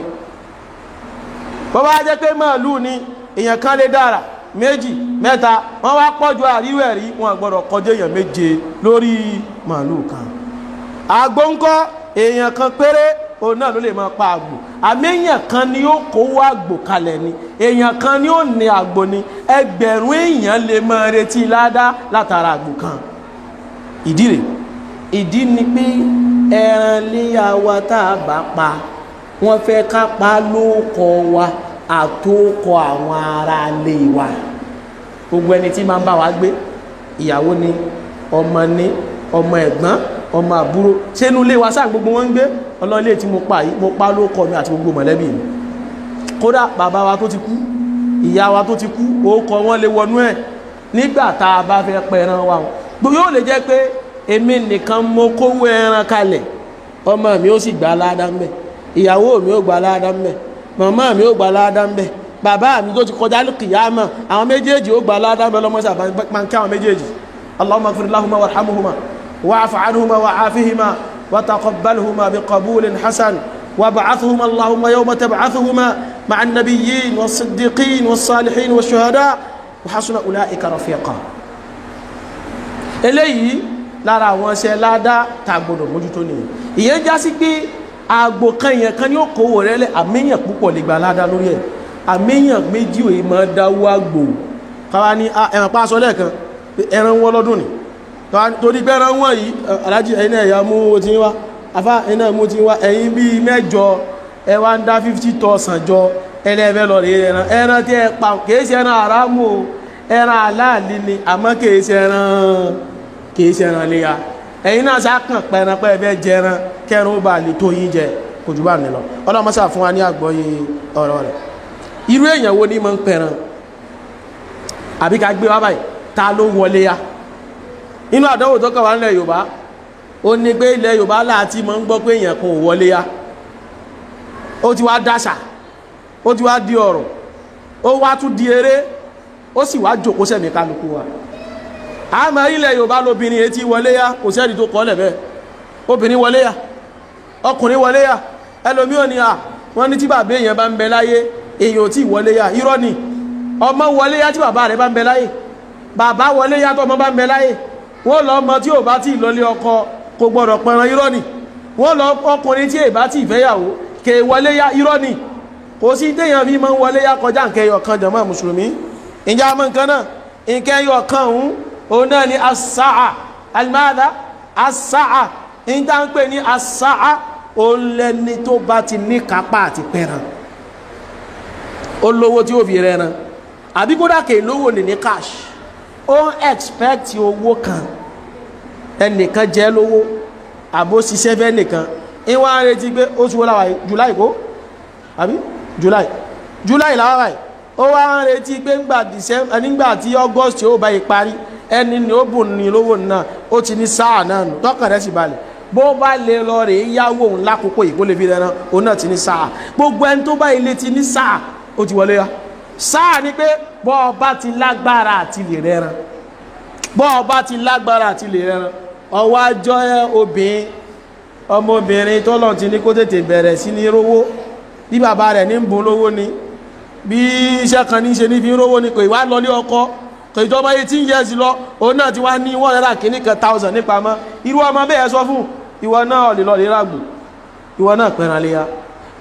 [SPEAKER 2] bó bá jẹ́ pé màálù ni èèyàn kan lè dára méjì mẹ́ta wọ́n wá pọ̀jù àríwẹ̀ rí wọn gbọ́dọ̀ kọjá èèyàn méje lórí màálù kan àgbò ńkọ́ èèyàn kan péré òun náà ló lè máa pa àgbò àmì èèyàn kan ni ó kówó àgbò kalẹ̀ ni èèyàn kan ni ó ní àgbò ni ẹgbẹ̀rún èèyàn lè máa retí ládá látara àgbò kan ìdí rẹ̀ ìdí ni pé ẹran léyà wa tá a bá pa wọ́n fẹ́ ká pa lóókọ wa àtókọ àwọn ará ilé wa gbogbo ẹni tí máa ń bá wa gbé ìyàwó ni ọmọ ni ọmọ ẹ̀gbọ́n ọmọ àbúrò sínú ilé wa sáà gbogbo wọn ń gbé ọlọ́lé tí mo pa yìí mo pa lóókọ mi àti gbogbo mọ̀lẹ́bí mi kódà bàbá wa tó ti kú ìyá wa tó ti kú orúkọ wọn lè wọnú ẹ̀ nígbà tá a bá fẹ́ pẹran wa gbogbo yóò lè jẹ́ pé èmi nìkan mo kówó ẹran kalẹ̀ ọmọ mi ó sì gbà ládàá ń bẹ̀ ìyàwó mi ó gbà ládàá ń bẹ̀ màmá mi ó gbà ládàá ń bẹ̀ bàbá mi tó ti kọjá lùkìyàmà àwọn méjèèjì ó gbà ládàá ń bẹ̀ lọ́mọ́sí àbáńkẹ́ àwọn méjèèjì Allahumma ighfir lahuma warhamhuma wa'fu anhuma wa'afihima wa taqabbalhuma biqabulin hasan wab'athhuma Allahumma yawma tab'athuhuma ma'a an-nabiyyin was-siddiqin was-salihin wash-shuhada wa hasuna ulaika rafiqa eléyìí lára àwọn ṣe ládá tàgbọ̀dọ̀ mójútó nìyẹn ìyẹn já sí pé àgbò kan èèyàn kan ní ó kówó rẹ̀ lẹ̀ àmìyàn púpọ̀ lè gba ládá lórí ẹ̀ àmìyàn méjì òye máa dáwó àgbò káwá ní ẹran pa aṣọ lẹ́ẹ̀kan ẹran wọn lọ́dún ni torí pé ẹran wọn yìí alájí ẹ̀yin náà ẹ̀yà mú ti wá afá ẹ̀yin náà mú ti wá ẹ̀yin bíi mẹ́jọ ẹ wá ń dá 50,000 jọ ẹlẹ́fẹ́ lọ rèé ẹran tí ẹ pa kìí ṣe ẹran àrámù ẹran aláàlí ni àmọ́ kìí ṣe ẹran léya ẹ̀yin náà sákàn pẹ̀ran pẹ́ ẹ̀fẹ́ jẹran kẹrùn bá lè tó yín jẹ kò jù bá nílọ ọlọ́mọsá fún wa ní àgbọ́yé ọ̀rọ̀ rẹ̀ irú èèyàn wo ní mọ́ ń pẹ̀ran àbí ká gbé wá báyìí ta ló wọlé ya inú àdánwò tó kàn wá nílẹ̀ Yorùbá ó ní pé ilẹ̀ Yorùbá láti mọ́ ń gbọ́ pé èèyàn kan ò wọlé ya ó ti wá dáṣà ó ti wá di ọ̀rọ̀ ó wá tún di eré ó sì wá jòkó sẹ́mi kálukú wa àmọ́ ilẹ̀ Yorùbá lóbìnrin etí wọlé yá kò sẹ́ni tó kọ́ lẹ̀bẹ́ obìnrin wọlé yá ọkùnrin wọlé yá ẹlòmí ò ní à wọ́n ní tí bàbá èèyàn bá ń bẹ láyé èèyàn ò tí wọlé yá irọ́ ni ọmọ wọlé yá tí bàbá rẹ̀ bá ń bẹ láyé bàbá wọlé yá tó ọmọ bá ń bẹ láyé wọ́n lọ ọmọ tí ò bá tí lọlé ọkọ kò gbọ́dọ̀ pẹran irọ́ ni wọ́n lọ ọkùnrin tí èbá tí ìfẹ́yàwó kè wọlé yá irọ́ ni kò sí téèyàn bí máa ń wọlé yá kọjá nǹkan ẹyọ kan jàmá mùsùlùmí ìjà mọ́ nǹkan náà nǹkan ẹyọ kan òun náà ni asáà alimada asáà ìjà ń pè ní asáà òun lẹni tó bá ti ní kápá àti pẹran ó lówó tí ó fi rẹran àbí kódà kè lówó ní ní cash ó ń expect owó kan ẹnìkan jẹ́ lówó àbó ṣiṣẹ́ fẹ́ nìkan ìwọ̀n ààrẹ ti gbé oṣù wọ́n láwàá July kó àbí July láwàá ó wá ń retí pé nígbà tí August ó bá yí parí ẹni ni ó bùn ní lówó náà ó ti ní sáà náà nù tọkàn rẹ̀ sì balẹ̀ bó bá lè lọ rè é yáwó òun lákòókò yìí kó lè fi rẹ̀ náà òun náà ti ní sáà gbogbo ẹni tó bá ilé ti ní sáà ó ti wọlé ya sáà ni pé bọ́ ọba ti lágbára àti lè rẹran bọ́ ọba ti lágbára àti lè rẹran ọwọ́ àjọ obìnrin ọmọbìnrin tó lọ́n ti ní kó tètè bẹ̀rẹ̀ sí ní rówó bí bàbá rẹ̀ ní ń bùn lówó ni bí iṣẹ́ kan ní ṣe ní fi ń rówó ni kò ìwá lọ ní ọkọ kò ìjọba 18 years lọ òun náà ti wá ní 100,000 nípa mọ́ irú ọmọ bẹ́ẹ̀ sọ fún ìwọ náà lè lọ lè ràgbò ìwọ náà pẹ̀ràn léya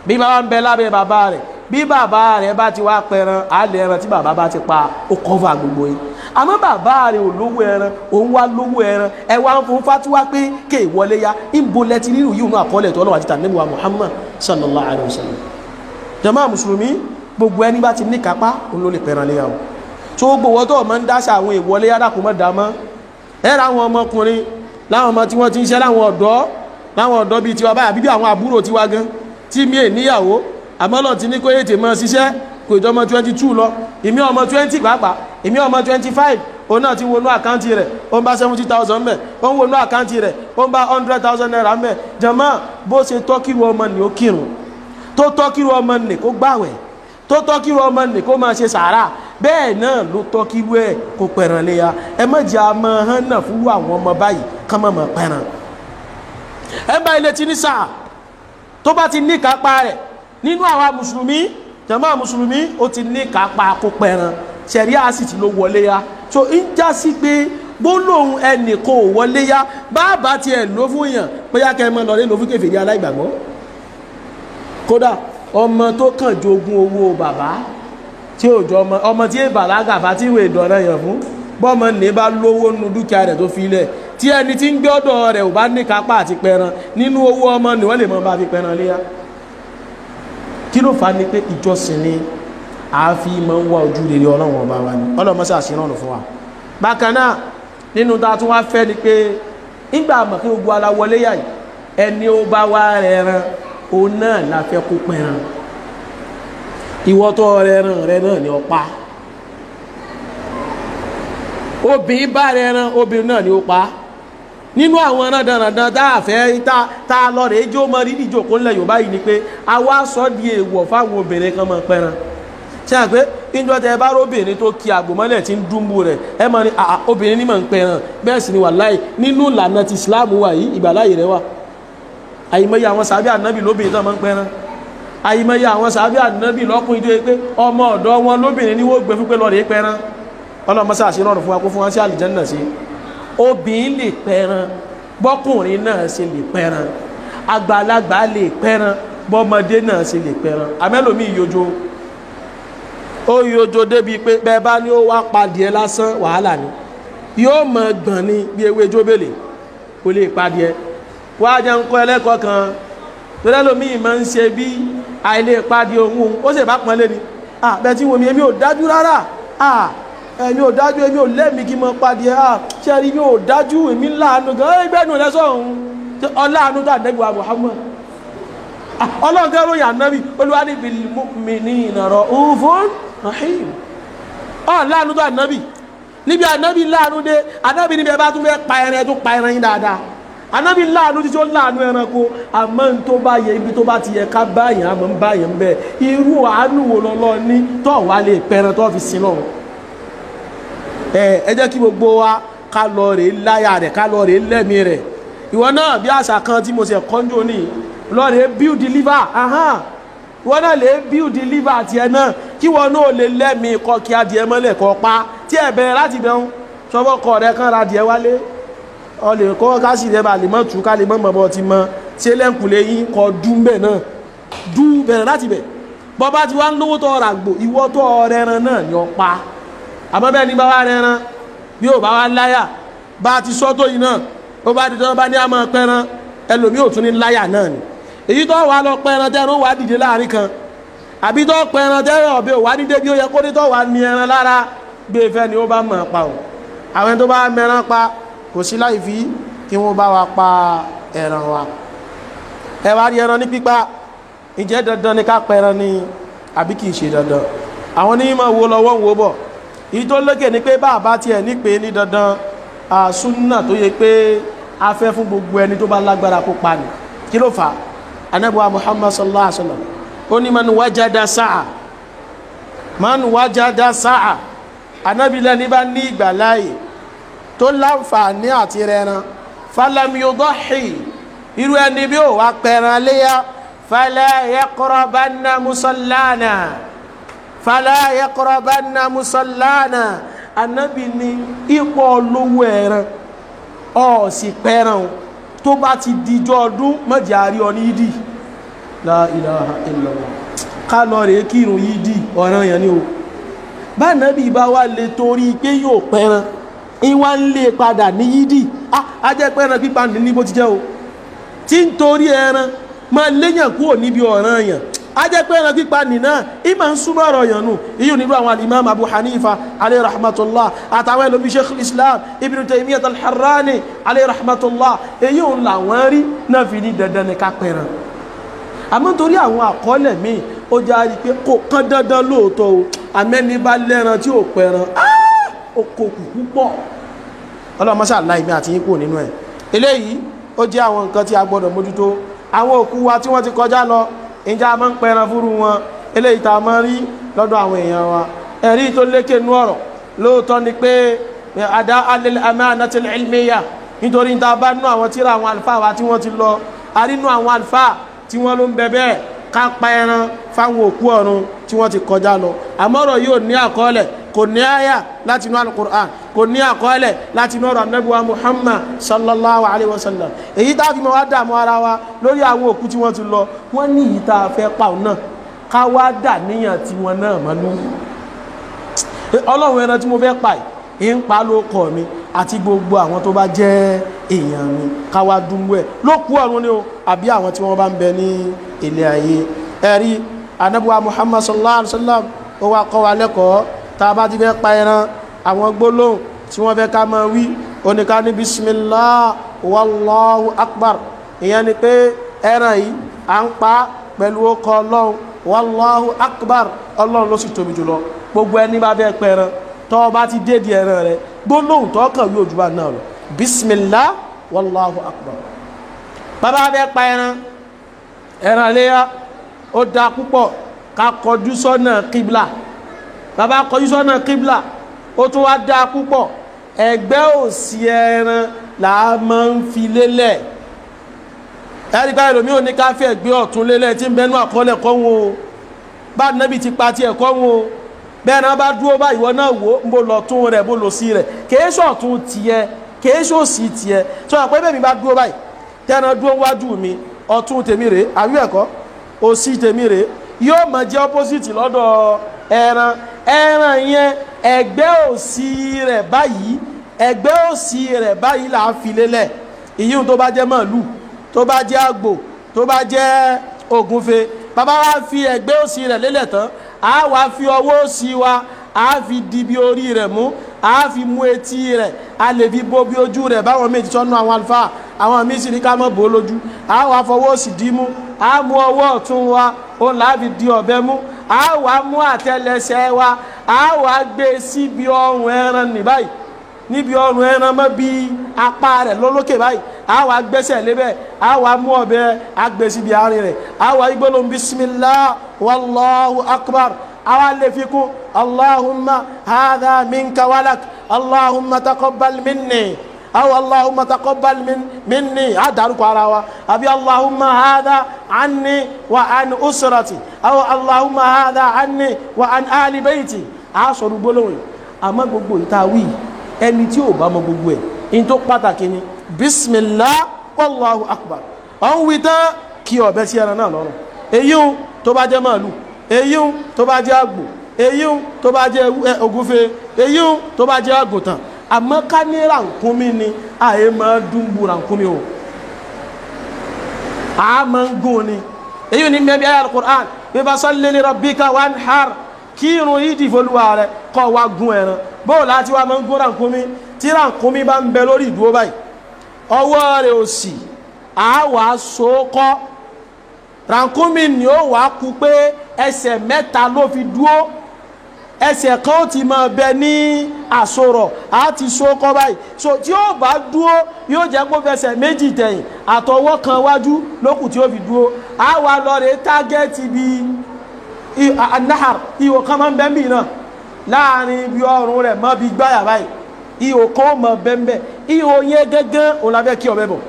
[SPEAKER 2] bí bàbá ń bẹ lábẹ́ bàbá rẹ̀ bí bàbá rẹ̀ bá ti wá pẹ̀ràn àlẹ́ ẹran tí bàbá bá ti pa ó kọ́fà gbogbo yìí àmọ́ bàbá rẹ̀ ò lówó ẹran òun wá lówó ẹran ẹ wá ń fún fatuwa pé ké ìwọlé ya ìbò lẹ́tí rírù yìí nù àkọọ́lẹ̀ tó ọlọ́wà títà níbi wa Muhammad sallallahu alayhi wa sallam jàmáà mùsùlùmí gbogbo ẹni bá ti ní kápá òun ló lè pẹ̀ràn léya o tó gbowó tó ọmọ ń dáṣà àwọn ìwọlé yàrá kò mọ́ dámọ́ ẹ̀rọ àwọn ọmọkùnrin láwọn ọmọ tí wọ́n ti ń ṣe láwọn ọ̀dọ́ bíi tiwa báyà bíbí àwọn àbúrò tiwa gan tí mi è níyàwó àmọ́ lọ́n ti ní kó ètè mọ́ ṣiṣẹ́ kò jọ ọmọ 22 lọ èmi ọmọ 20 pàápàá èmi ọmọ 25 òun náà ti wọnú àkáǹtì rẹ̀ ó ń bá 70,000 mẹ́ ó ń wọnú àkáǹtì rẹ̀ ó ń bá 100,000 naira mẹ́ jàmáà bó ṣe tọ́kìrù ọmọ nì ó kírun tó tọ́kìrù ọmọ nì kó gbàwẹ̀ tó tọ́kìrù ọmọ nì kó máa ṣe sàárà bẹ́ẹ̀ náà ló tọ́kìrù ẹ̀ kó pẹ̀ràn léya ẹ má jẹ́ àmọ́ hàn náà fún àwọn ọmọ báyìí ká má mọ̀ pẹ̀ràn ẹ bá ilé tí ní sáà tó bá ti ní kápá rẹ̀ nínú àwa mùsùlùmí jàmáà mùsùlùmí ó ti ní kápá kó pẹ̀ràn ṣẹ̀ríà sì ti ló wọlé ya so ń já sí pé gbólóhùn ẹnì kò wọlé ya bàbá tiẹ̀ ló fún yàn bóyá kẹ́ ẹ mọ́ lọ́lé ló fún kèfèrí aláìgbàgbọ́ kódà ọmọ tó kàn jogún owó bàbá tí ò jọ ọmọ tí èbàlágà bá tí ìwé ìdọ̀nà yàn fún bọ́mọ ní bá lówó nu dúkìá rẹ̀ tó fi lẹ̀ tí ẹni tí ń gbé ọ̀dọ̀ rẹ̀ ò bá ní kápá àti pẹran nínú owó ọmọ ni wọ́n lè mọ́ bá fi pẹran léyà kí ló fà á ní pé ìjọsìn ni àáfi máa ń wá ojú rere ọlọ́run ọba wa ni ọlọ́mọṣẹ́ àṣírànù fún wa bákan náà nínú tá a tún wá fẹ́ ni pé nígbà àmọ̀ kí gbogbo ala wọlé yà yìí ẹni ó bá wá rẹran òun náà la fẹ́ kó pẹran ìwọ́tọ̀ rẹran rẹ náà ni ọ̀pá obìnrin bá rẹran obìnrin náà ni ó pa nínú àwọn ẹran dandan tá a fẹ́ tá a lọ rèé jó mọ rídìí jòkó ńlẹ̀ Yorùbá yìí ni pé àwa sọ di èèwọ̀ fáwọn obìnrin kan máa pẹran ṣe à pé níjọ́ tẹ bá róbìnrin tó kí àgbòmọ́lẹ̀ tí ń dúnbù rẹ̀ ẹ mọ̀ ní obìnrin ní mọ̀ ń pẹran bẹ́ẹ̀ sì ni wàláhì nínú ìlànà ti Islam wà yìí ìgbàláyè rẹ wà àyìmọye àwọn sàbí ànábì lóbìnrin tó máa ń pẹran àyìmọye àwọn sàbí ànábì lọ́kùnrin tó yẹ pé ọmọ ọ̀dọ́ wọn lóbìnrin ni wọ́n gbé fún pé lọ́ọ́ rèé pẹran ọlọ́mọsá àṣírọ́rùn fún wa kó fún wa sí àlìjẹ́nà sí obìnrin lè pẹran bọ́kùnrin náà ṣe lè pẹran àgbàlagbà lè pẹran bọ́mọdé náà ṣe lè pẹran amẹ́lòmí ìyojo ó yojo débi pé bẹ́ẹ̀ bá ní ó wá padìẹ lásán wàhálà ni yóò mọ gbọ̀n ní bí ewé jóbélé kò lè padìẹ wá jẹ́ ń kọ́ ẹlẹ́kọ̀ọ́ kan tọ́lẹ́lòmí máa ń ṣe bí àìlè padìẹ òun ó sì bá pọ́n lé ni bẹ́ẹ̀ tí wọ́n mi èmi ò dájú rárá èmi ò dájú èmi ò lẹ́mìí kí mọ́ padìẹ ṣe rí mi ò dájú èmi láàánú gan ẹgbẹ́nu lẹ́sọ̀ ọ̀hún ọláàánú tó àdẹ́gbà Muhammad ọlọ́gẹ́ ròyìn ànábì olúwarí bil mu'minina ra'ufun rahim ọláàánú tó ànábì níbi ànábì láàánú dé ànábì níbi ẹbá tún fẹ́ pa ẹran tó pa ẹran yín dáadáa ànábì láàánú títí ó láàánú ẹranko àmọ́ ń tó bá yẹ ibi tó bá ti yẹ ká báyìí àmọ́ ń báyìí ń bẹ irú àánú wo lọ́lọ́ ní tó wà lè pẹran tó fi sin lọ́run ẹ jẹ́ kí gbogbo wa ká lọ rè láyà rẹ̀ ká lọ rè lẹ́mí rẹ̀ ìwọ náà bí àṣà kan tí mo ṣe kọ́njú ní lọ rè build liver ìwọ náà lè build liver tiẹ̀ náà kí wọn náà lè lẹ́mí kọ́ kí adìẹ mọ́lẹ̀ kọ́ pa tí ẹ bẹ̀rẹ̀ láti bẹ̀rún sọ́wọ́ kọ́ rẹ̀ kán ra adìẹ wálé ọ lè kọ́ káṣí rẹ̀ bá lè mọ́ tù ká lè mọ́ mọ́ bọ́ ti mọ́ ṣé lẹ́ǹkùlé yín kọ́ dún bẹ̀ náà dún bẹ̀rẹ̀ láti bẹ̀ bọ́ bá ti wá ń lówó tọ́ ra gbò ìwọ tọ́ rẹran náà ni ọ pa àmọ́ bẹ́ẹ̀ ni bá wá rẹran bí ò bá wá láyà bá ti sọ́ tó yìí náà ó bá di tọ́ bá ní àmọ́ pẹran ẹlòmí ò tún ní láyà náà ni èyí tó wà lọ pẹran tẹ́ran wà dìde láàrin kan àbí tó pẹran tẹ́ran ọ̀bẹ ò wá dídé bí ó yẹ kó ní tó wà ní ẹran lára gbé fẹ́ ni ó bá mọ̀ pa ò àwọn tó bá mẹ́ran pa kò sí láì fi kí wọ́n bá wa pa ẹran wa ẹ wá rí ẹran ní pípa ìjẹ́ dandan ni ká pẹran ni àbí kì í ṣe dandan àwọn onímọ̀ wo lọ́wọ́ wo bọ̀ èyí tó lékè ní pé bàbá tiẹ̀ ní pé ní dandan súnà tó yẹ pé a fẹ́ fún gbogbo ẹni tó bá lágbára kó pa ní kí ló fà á Ànábì wa Muhammad sallallahu alaihi wasallam ó ní man wajada sa'a Ànábì lẹ́ni bá ní ìgbàláyè tó láǹfààní àti rẹran falam yudahi irú ẹni bí ó wá pẹran léyà fala yaqrabanna musallana Ànábì ní ipò olówó ẹran sì pẹran tó bá ti dijọ́ ọdún mọ́jà àrí ọ ní yídì la ilaha illallah ká lọ rẹ̀ kírun yídì ọ̀ràn yẹn ni o bá Ànábì bá wá lè torí pé yóò pẹran ìwà ń lè padà ní yídì a jẹ́ pẹ́ran pípa ní bó ti jẹ́ o tí ń torí ẹran máa léyàn kúrò níbi ọ̀ràn yẹn a jẹ́ pẹ́ran pípa nìna ìmọ̀ ń súnmọ́ ọ̀rọ̀ yẹn nù iyùn nílùú àwọn al-Imam Abu Hanifa alayhi rahmatullah àtàwọn ẹlòmí Sheikh Islam Ibn Taymiyyah al-Harrani alayhi rahmatullah èyí òun làwọn rí náà fi ní dandan ní ká pẹran àmọ́ torí àwọn àkọọ́lẹ̀ míì ó já rí pé kò kán dandan lóòótọ́ o àmẹ́ni bá lẹ́ran tí ò pẹran ó kò kù púpọ̀ ọlọ́mọṣà láìmí àti yín kò nínú ẹ̀ eléyìí ó jẹ́ àwọn nǹkan tí a gbọ́dọ̀ mójútó àwọn òkú wa tí wọ́n ti kọjá lọ ìjà máa ń pẹran fúru wọn eléyìí tá a máa rí lọ́dọ̀ àwọn èèyàn wa ẹ̀rí tó lékè nú ọ̀rọ̀ lóòótọ́ ni pé àdá alil amanatil ilmiya nítorí tá a bá nú àwọn tíra àwọn àlùfáà wa tí wọ́n ti lọ àrínú àwọn àlùfáà tí wọ́n ló ń bẹ bẹ́ẹ̀ ká pa ẹran fáwọn òkú ọ̀run tí wọ́n ti kọjá lọ àmọ́rọ̀ yóò ní àkọọ́lẹ̀ kò ní àyà láti inú al-Qur'an kò ní àkọọ́lẹ̀ láti inú ọ̀rọ̀ Ànábì wa Muhammad sallallahu alaihi wasallam èyí tá a fi mọ́ wá dààmú ara wa lórí àwọn òkú tí wọ́n ti lọ wọ́n ní èyí tá a fẹ́ pa òun náà ká wá dà níyàn tí wọn náà mọ́nú ọlọ́run ẹran tí mo fẹ́ pa yìí ń pa ló kọ̀ mi àti gbogbo àwọn tó bá jẹ́ èèyàn mi ká wá dúnmú ẹ̀ ló kú ọ̀run ni o àbí àwọn tí wọ́n bá ń bẹ ní ilé ayé ẹ̀rí Ànábì wa Muhammad sallallahu alaihi wasallam ó wá kọ́ wa lẹ́kọ̀ọ́ tá a bá ti fẹ́ pa ẹran àwọn gbólóhùn tí wọ́n fẹ́ ká máa wí oníká ní bismillah wallahu akbar ìyẹn ni pé ẹran yìí à ń pa pẹ̀lú ọkọ̀ ọlọ́run wallahu akbar ọlọ́run ló sì tóbi jùlọ gbogbo ẹni bá fẹ́ pẹran tó bá ti dédìí ẹran rẹ gbólóhùn tó kàn yóò jù bá náà lọ bismillah wallahu akbar bàbá fẹ́ pa ẹran léyà ó dáa púpọ̀ ká kọjú sọ́nà kíblà bàbá kọjú sọ́nà kíblà ó tún wá dáa púpọ̀ ẹgbẹ́ òsì ẹran là á máa ń fi lélẹ̀ ẹ̀rí báyìí lómi ò ní ká fẹ́ gbé ọ̀tún lélẹ̀ tí ń bẹnu àkọọ́lẹ̀ kọ́ wọn o bá Nábì ti pa tiẹ̀ kọ́ wọn o bẹ́ẹ̀ náà bá dúró bá ìwọ náà wò ń bó lọ tún rẹ̀ bó lọ sí rẹ̀ kìí ṣọ̀tún tiẹ̀ kìí ṣòsì tiẹ̀ tó yà pé bẹ́ẹ̀ mi bá dúró báyìí tẹ́ran dúró wájú mi ọ̀tún tèmi rèé àbí ẹ̀kọ́ òsì tèmi rèé yóò máa jẹ́ opposite lọ́dọ̀ ẹran yẹn ẹgbẹ́ òsì rẹ̀ báyìí là á fi lélẹ̀ ìyíhun tó bá jẹ́ màálù tó bá jẹ́ àgbò tó bá jẹ́ ògúnfe bàbá wa fi ẹgbẹ́ òsì rẹ̀ lélẹ̀ tán a wá fi ọwọ́ òsì wa a fi di bí orí rẹ̀ mú a fi mú etí rẹ̀ a lè fi bó bí ojú rẹ̀ báwọn méjì sọ́nù àwọn àlùfáà àwọn míì sì ní ká má bò lójú a wá fọwọ́ òsì dì mú a mú ọwọ́ ọ̀tún wa òun là á fi di ọ̀bẹ mú a wá mú àtẹlẹsẹ̀ wa a wá gbé síbi ọrùn ẹran ní báyìí níbi ọrùn ẹran mọ́ bí apá rẹ̀ lólókè báyìí a wá gbẹ́sẹ̀ lébẹ̀ a wá mú ọ̀bẹ a gbé síbi àárín rẹ̀ a wá gbólóhùn bismillah wallahu akbar a wá lè fi kún allahumma hadha minka walak allahumma taqabbal minni aw allahumma taqabbal minni a dárúkọ ara wa àbí allahumma hadha anni wa an usrati aw allahumma hadha anni wa an ahli bayti a sọ̀rọ̀ gbólóhùn àmọ́ gbogbo ìtawí ẹni tí ò bá mọ gbogbo ẹ̀ in tó pàtàkì ni bismillah wallahu akbar ọ̀hún wí tán kí ọ̀bẹ sí ẹran náà lọ́rùn èyíun tó bá jẹ́ màálù èyíun tó bá jẹ́ àgbò èyíun tó bá jẹ́ ògúnfe èyíun tó bá jẹ́ àgùntàn àmọ́ ká ní rànkúnmí ni àyè máa dúnbù rànkúnmí o a máa ń gùn ni èyí ni mẹ́bí ayé al-Qur'an bí fasalli li rabbika wanhar kí irun yìí di ìfolúwa rẹ̀ kọ́ wa gún ẹran bóò láti wá máa ń gún rànkúnmí tí rànkúnmí bá ń bẹ lórí ìdúró báyìí ọwọ́ rẹ̀ òsì àwa sókọ́ rànkúnmí ni ó wàá kú pé ẹsẹ̀ mẹ́ta ló fi dúró
[SPEAKER 1] ẹsẹ̀ kan ó ti máa bẹ ní àsorọ̀ á ti so kọ́ báyìí so tí ó bá dúró yóò jẹ́ kó fẹsẹ̀ méjì tẹ̀yìn àtọwọ́ kan wájú lókù tí ó fi dúró á wà lọ rè tágẹ́ẹ̀tì bíi anahar ihò kan máa ń bẹ́ mí náà láàrin ibi ọrùn rẹ̀ mọ́ bí gbáyà báyìí ihò kan ó mọ̀ bẹ́ẹ̀ ihò yẹn gẹ́gẹ́ òun la fẹ́ kí ọbẹ̀ bọ̀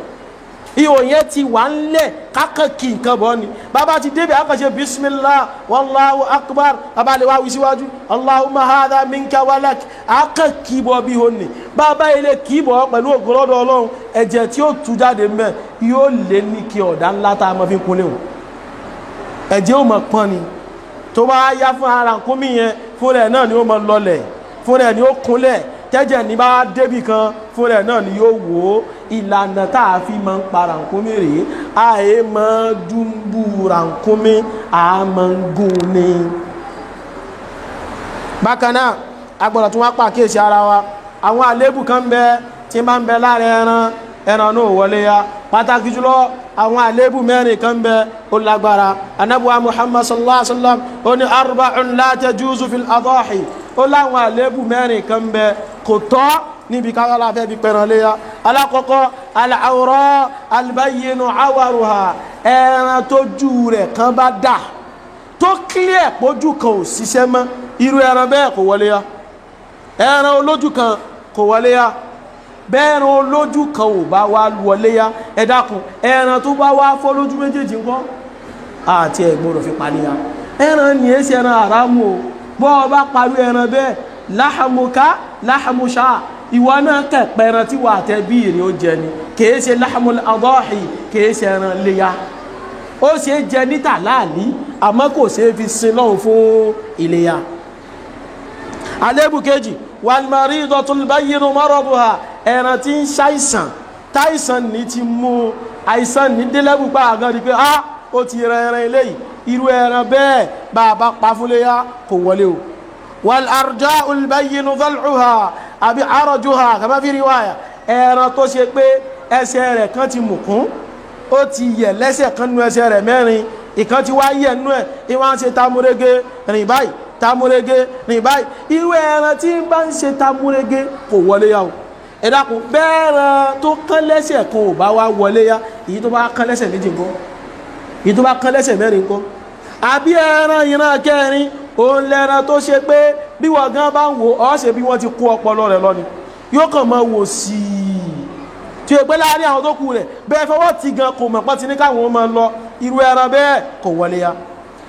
[SPEAKER 1] ihò yẹn ti wà ń lẹ̀ kákan kí nǹkan bọ̀ ni bàbá ti débi àkànṣe bismillah wallahu akbar bàbá lè wá wí síwájú allahumma hadha minka walak àkàn kí bọ̀ bí ihò ni bàbá ilé kí bọ̀ pẹ̀lú ògbólọ́dọ̀ ọlọ́run ẹ̀jẹ̀ tí ó tú jáde mẹ́ yóò lé ní kí ọ̀dà ńlá tá a máa fi kúnlẹ̀ wọn ẹ̀jẹ̀ ó mọ̀ pọ́n ni tó bá yá fún ara nkúmi yẹn fún rẹ̀ náà ni ó mọ̀ lọlẹ̀ fún rẹ̀ ni ó kúnlẹ̀ tẹ́jẹ̀ ní bá débì kan fún rẹ̀ náà ni yóò wò ó ìlànà tá a fi máa ń pa rànkúnmí rèé àyè máa dúnbù rànkúnmí a máa ń gún ni. bákan náà agbọ́dọ̀ tí wọ́n pàkíyèsí ara wa àwọn àléébù kan bẹ tí máa ń bẹ lára ẹran náà wọlé ya pàtàkì jùlọ àwọn àléébù mẹ́rin kan bẹ ó lágbára anábùwà Muhammad sallallahu alaihi wa sallam ó ní arba'un la tajuzu fil adahi ó láwọn àléébù mẹ́rin kan bẹ kò tọ́ níbi káwàlá fẹ́ bí pẹ̀ràn léyà alákọ̀ọ́kọ́ al-awra al-bayyinu awaruha ẹran tó jú rẹ̀ kan bá dà tó kílẹ̀ pójú kan ò ṣiṣẹ́ mọ́ irú ẹran bẹ́ẹ̀ kò wọlé ya ẹran olójú kan kò wọlé ya bẹ́ẹ̀ràn olójú kan ò bá wá wọlé ya ẹ dákun ẹran tó bá wá fọ́ lójú méjèèjì ńkọ́ àti ẹ̀gbọ́n fi paníya ẹran ní èsì ẹran àrámù o bọ́ ọ bá parí ẹran bẹ́ẹ̀ láhàmùká láhàmùṣá ìwọ náà kẹ̀pẹ́ ẹran tí wà tẹ́ bí ìrìn ó jẹ ni kìí ṣe láhàmùl adọ́hì kìí ṣe ẹran léya ó ṣe jẹ níta láàlí àmọ́ kò ṣe fi sin lọ́hùn fún ìléya. àléébù kejì wal-maridatul bayyinu maraduha ẹran tí ń ṣàìsàn táìsàn ní ti mú àìsàn ní délẹ́bù pa àgán rí pé ó ti rẹ ẹran eléyìí irú ẹran bẹ́ẹ̀ bá a bá pa fúnléyà kò wọlé o. wal-arja'ul bayyinu dhal'uha àbí arajuha kama fi riwaya ẹran tó ṣe pé ẹsẹ̀ rẹ̀ kan ti mú kún ó ti yẹ̀ lẹ́sẹ̀ kan nú ẹsẹ̀ rẹ̀ mẹ́rin ìkan ti wá yẹ̀ nú ẹ̀ ìwọ́n ṣe tamúrégé rìn báyìí tamúrégé rìn báyìí irú ẹran tí ń bá ń ṣe tamúrégé kò wọlé yà o ẹ dákun bẹ́ẹ̀ràn tó kán lẹ́sẹ̀ kan ò bá wá wọlé yá èyí tó bá kán lẹ́sẹ̀ méjì ńkọ́ èyí tó bá kán lẹ́sẹ̀ mẹ́rin ńkọ́ àbí ẹran ìran kẹrin òun lẹ́ran tó ṣe pé bí wọ́n gan bá ń wò ọ́ ṣe bí wọ́n ti kó ọpọlọ rẹ̀ lọ ni yóò kàn máa wò sí i tí o pé láàrin àwọn tó kù rẹ̀ bẹ́ẹ̀ fọwọ́ ti gan kò mọ̀ pọ́n ti ní káwọn máa lọ irú ẹran bẹ́ẹ̀ kò wọlé yá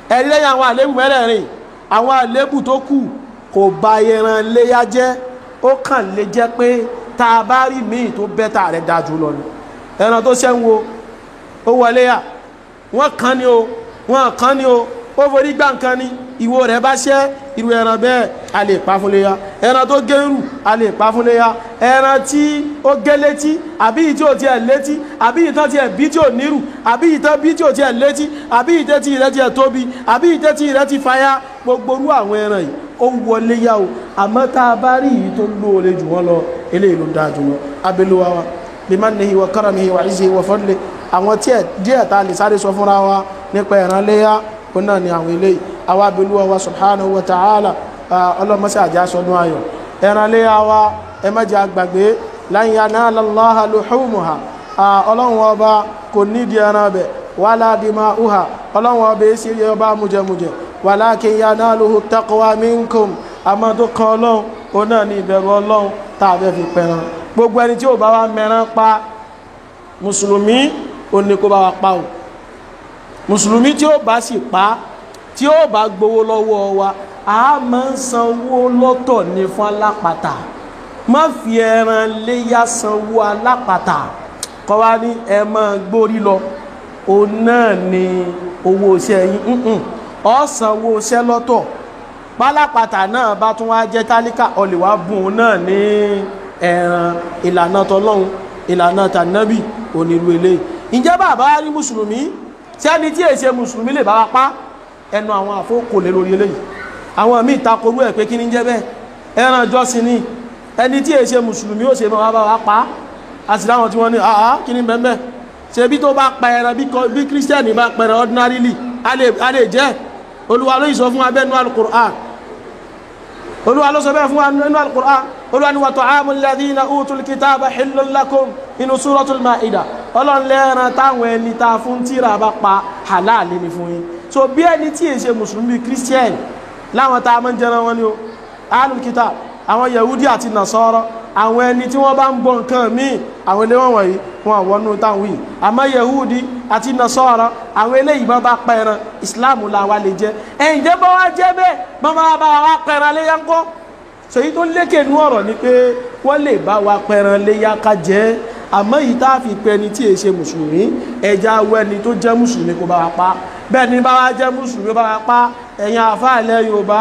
[SPEAKER 1] ẹ̀rí lẹ́yìn àwọn àlébù mẹ́rẹ̀ẹ̀rin àwọn àlébù tó kù kò bà ẹran léyà jẹ́ ó kàn lè jẹ́ pé tá a bá rí míì tó bẹ́tà rẹ̀ dájú lọ ni ẹran tó ṣẹ́wó ó wọlé yà wọ́n kàn ní o wọ́n kàn ní o ó forí gbá nǹkan ní ìwo rẹ̀ bá ṣẹ́ irú ẹran bẹ́ẹ̀ a lè pa fún léyà ẹran tó gẹ́rù a lè pa fún léyà ẹran tí ó gé létí àbí ìyí tí ò tiẹ̀ létí àbí ìtàn tiẹ̀ bí tí ò nírù àbí ìtàn bí tí ò tiẹ̀ létí àbí ìtẹ́ tí ìrẹ́ tiẹ̀ tóbi àbí ìtẹ́ tí ìrẹ́ ti fàya gbogbo orú àwọn ẹran yìí ó wọlé yá o àmọ́ tá a bá rí yìí tó lóore jù wọ́n lọ eléyìí ló dáa jù lọ abẹ́lúwa wa bimannihi wa karamihi wa izzihi wa fadli àwọn tí ẹ̀ díẹ̀ tá a lè sáré sọ fúnra wa nípa ẹ̀ràn léyà ó náà ni àwọn eléyìí àwa abẹ́lúwa wa subhanahu wa ta'ala ọlọ́mọṣẹ́ àjá sọdún ayọ̀ ẹ̀ràn léyà wa ẹ má jẹ́ àgbàgbé lan yanala Allaha luhumuha ọlọ́run ọba kò nídìí ẹran bẹ̀ wala dima'uha ọlọ́run ọba èsì rí ọba mújẹmújẹ walakin yanaluhu taqwa minkum àmọ́ tó kan ọlọ́run ó náà ní ìbẹ̀rù ọlọ́run tàbí fi pẹ̀ràn gbogbo ẹni tí ó bá wá mẹ́ràn pa mùsùlùmí ó ní kó bá wá pa ò mùsùlùmí tí ó bá sì pa tí ó bá gbowó lọ́wọ́ wa a máa ń sanwó lọ́tọ̀ ní fún alápàtà má fi ẹran léyà sanwó alápàtà kọ́ wá ní ẹ máa gbórí lọ òun náà ni owó iṣẹ́ yín ọ̀sánwó iṣẹ́ lọ́tọ̀ pálápàtà náà bá tún wá jẹ́ tálíkà ọlẹ̀wà bùn náà ní ẹran ìlànà tọlọ́hun ìlànà tànábì onírú eléyìí ǹjẹ́ bàbá rí mùsùlùmí tí ẹni tí èsè mùsùlùmí lè bá wa pa ẹnu àwọn àfókò lè lórí eléyìí àwọn míì takorú ẹ̀ pé kí ní jẹ́ bẹ́ẹ̀ ẹran jọ́sìn ní ẹni tí èsè mùsùlùmí ó ṣe máa bá wa pa a sì láwọn tí wọ́n ní àá kí ní bẹ́ẹ̀ ṣe bí tó bá pa ẹran bí kírísítẹ́nì bá pẹ̀rẹ̀ ordinarily a lè jẹ́ olúwa ló sọ fún abẹ́nu al-Qur'an Olúwa ló sọ bẹ́ẹ̀ fún wa nínú al-Qur'an. Olúwa ní wa ta'amul ladhina utul kitaba hillun lakum inú suratul Ma'idah. Ọlọ́run lẹ́ran táwọn ẹni ta fún tírà bá pa halal ní fún yín. So bí ẹni tí è ṣe mùsùlùmí Christian láwọn tá a máa ń jẹran wọn ni o ahlul kitab àwọn Yahudi àti Nasara àwọn ẹni tí wọ́n bá ń bọ nǹkan míì àwọn ilé wọn wọ̀nyí wọn àwọnú táwọn yìí àmọ́ Yahudi àti Nasara àwọn eléyìí bá bá pẹran Islam la wa lè jẹ ẹ̀yìn jẹ́ bá wá jẹ́ bẹ́ẹ̀ bá wá pẹran léyà ńkọ́ sèyí tó lékè nú ọ̀rọ̀ ni pé wọ́n lè bá wa pẹran léyà ká jẹ́ àmọ́ yìí tá a fi pẹ́ ni tí è ṣe mùsùlùmí ẹja wẹ́ni tó jẹ́ mùsùlùmí kó bá wa pa bẹ́ẹ̀ ni bá wa jẹ́ mùsùlùmí bá wa pa ẹ̀yin àfáà ilẹ̀ Yorùbá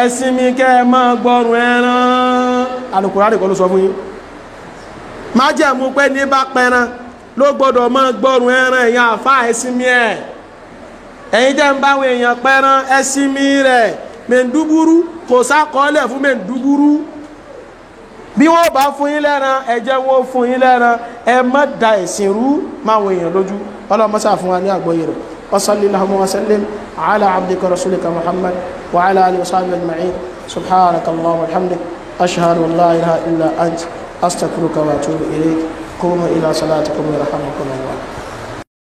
[SPEAKER 1] ẹ̀sìn mi kẹ́ ẹ máa gbọ́rùn ẹran Al-Qur'ani kọ́ ló sọ fún yín má jẹ́ mú pé ní bá pẹran ló gbọ́dọ̀ máa gbọ́rùn ẹran ẹ̀yin àfáà ẹ̀sìn mi ẹ̀ ẹ̀yin jẹ́ ń báwọn èèyàn pẹran ẹ̀sìn mi rẹ̀ mẹ́ndúbúrú kò sákọọ́lẹ̀ fún mẹ́ndúbúrú bí wọ́n bá fún yín lẹ́ran ẹ jẹ́ wọ́n fún yín lẹ́ran ẹ má da ẹ̀sìn rú máwọn èèyàn lójú ọlọ́mọsá fún wa ní àgbọ́yé rẹ̀ wa sallallahu wa sallim ala abdika rasulika Muhammad wa ala alihi wa sahbihi ajma'in subhanaka Allahumma wa bihamdik ashhadu an la ilaha illa ant astaghfiruka wa atubu ilayk qumu ila salatikum yarhamukum Allah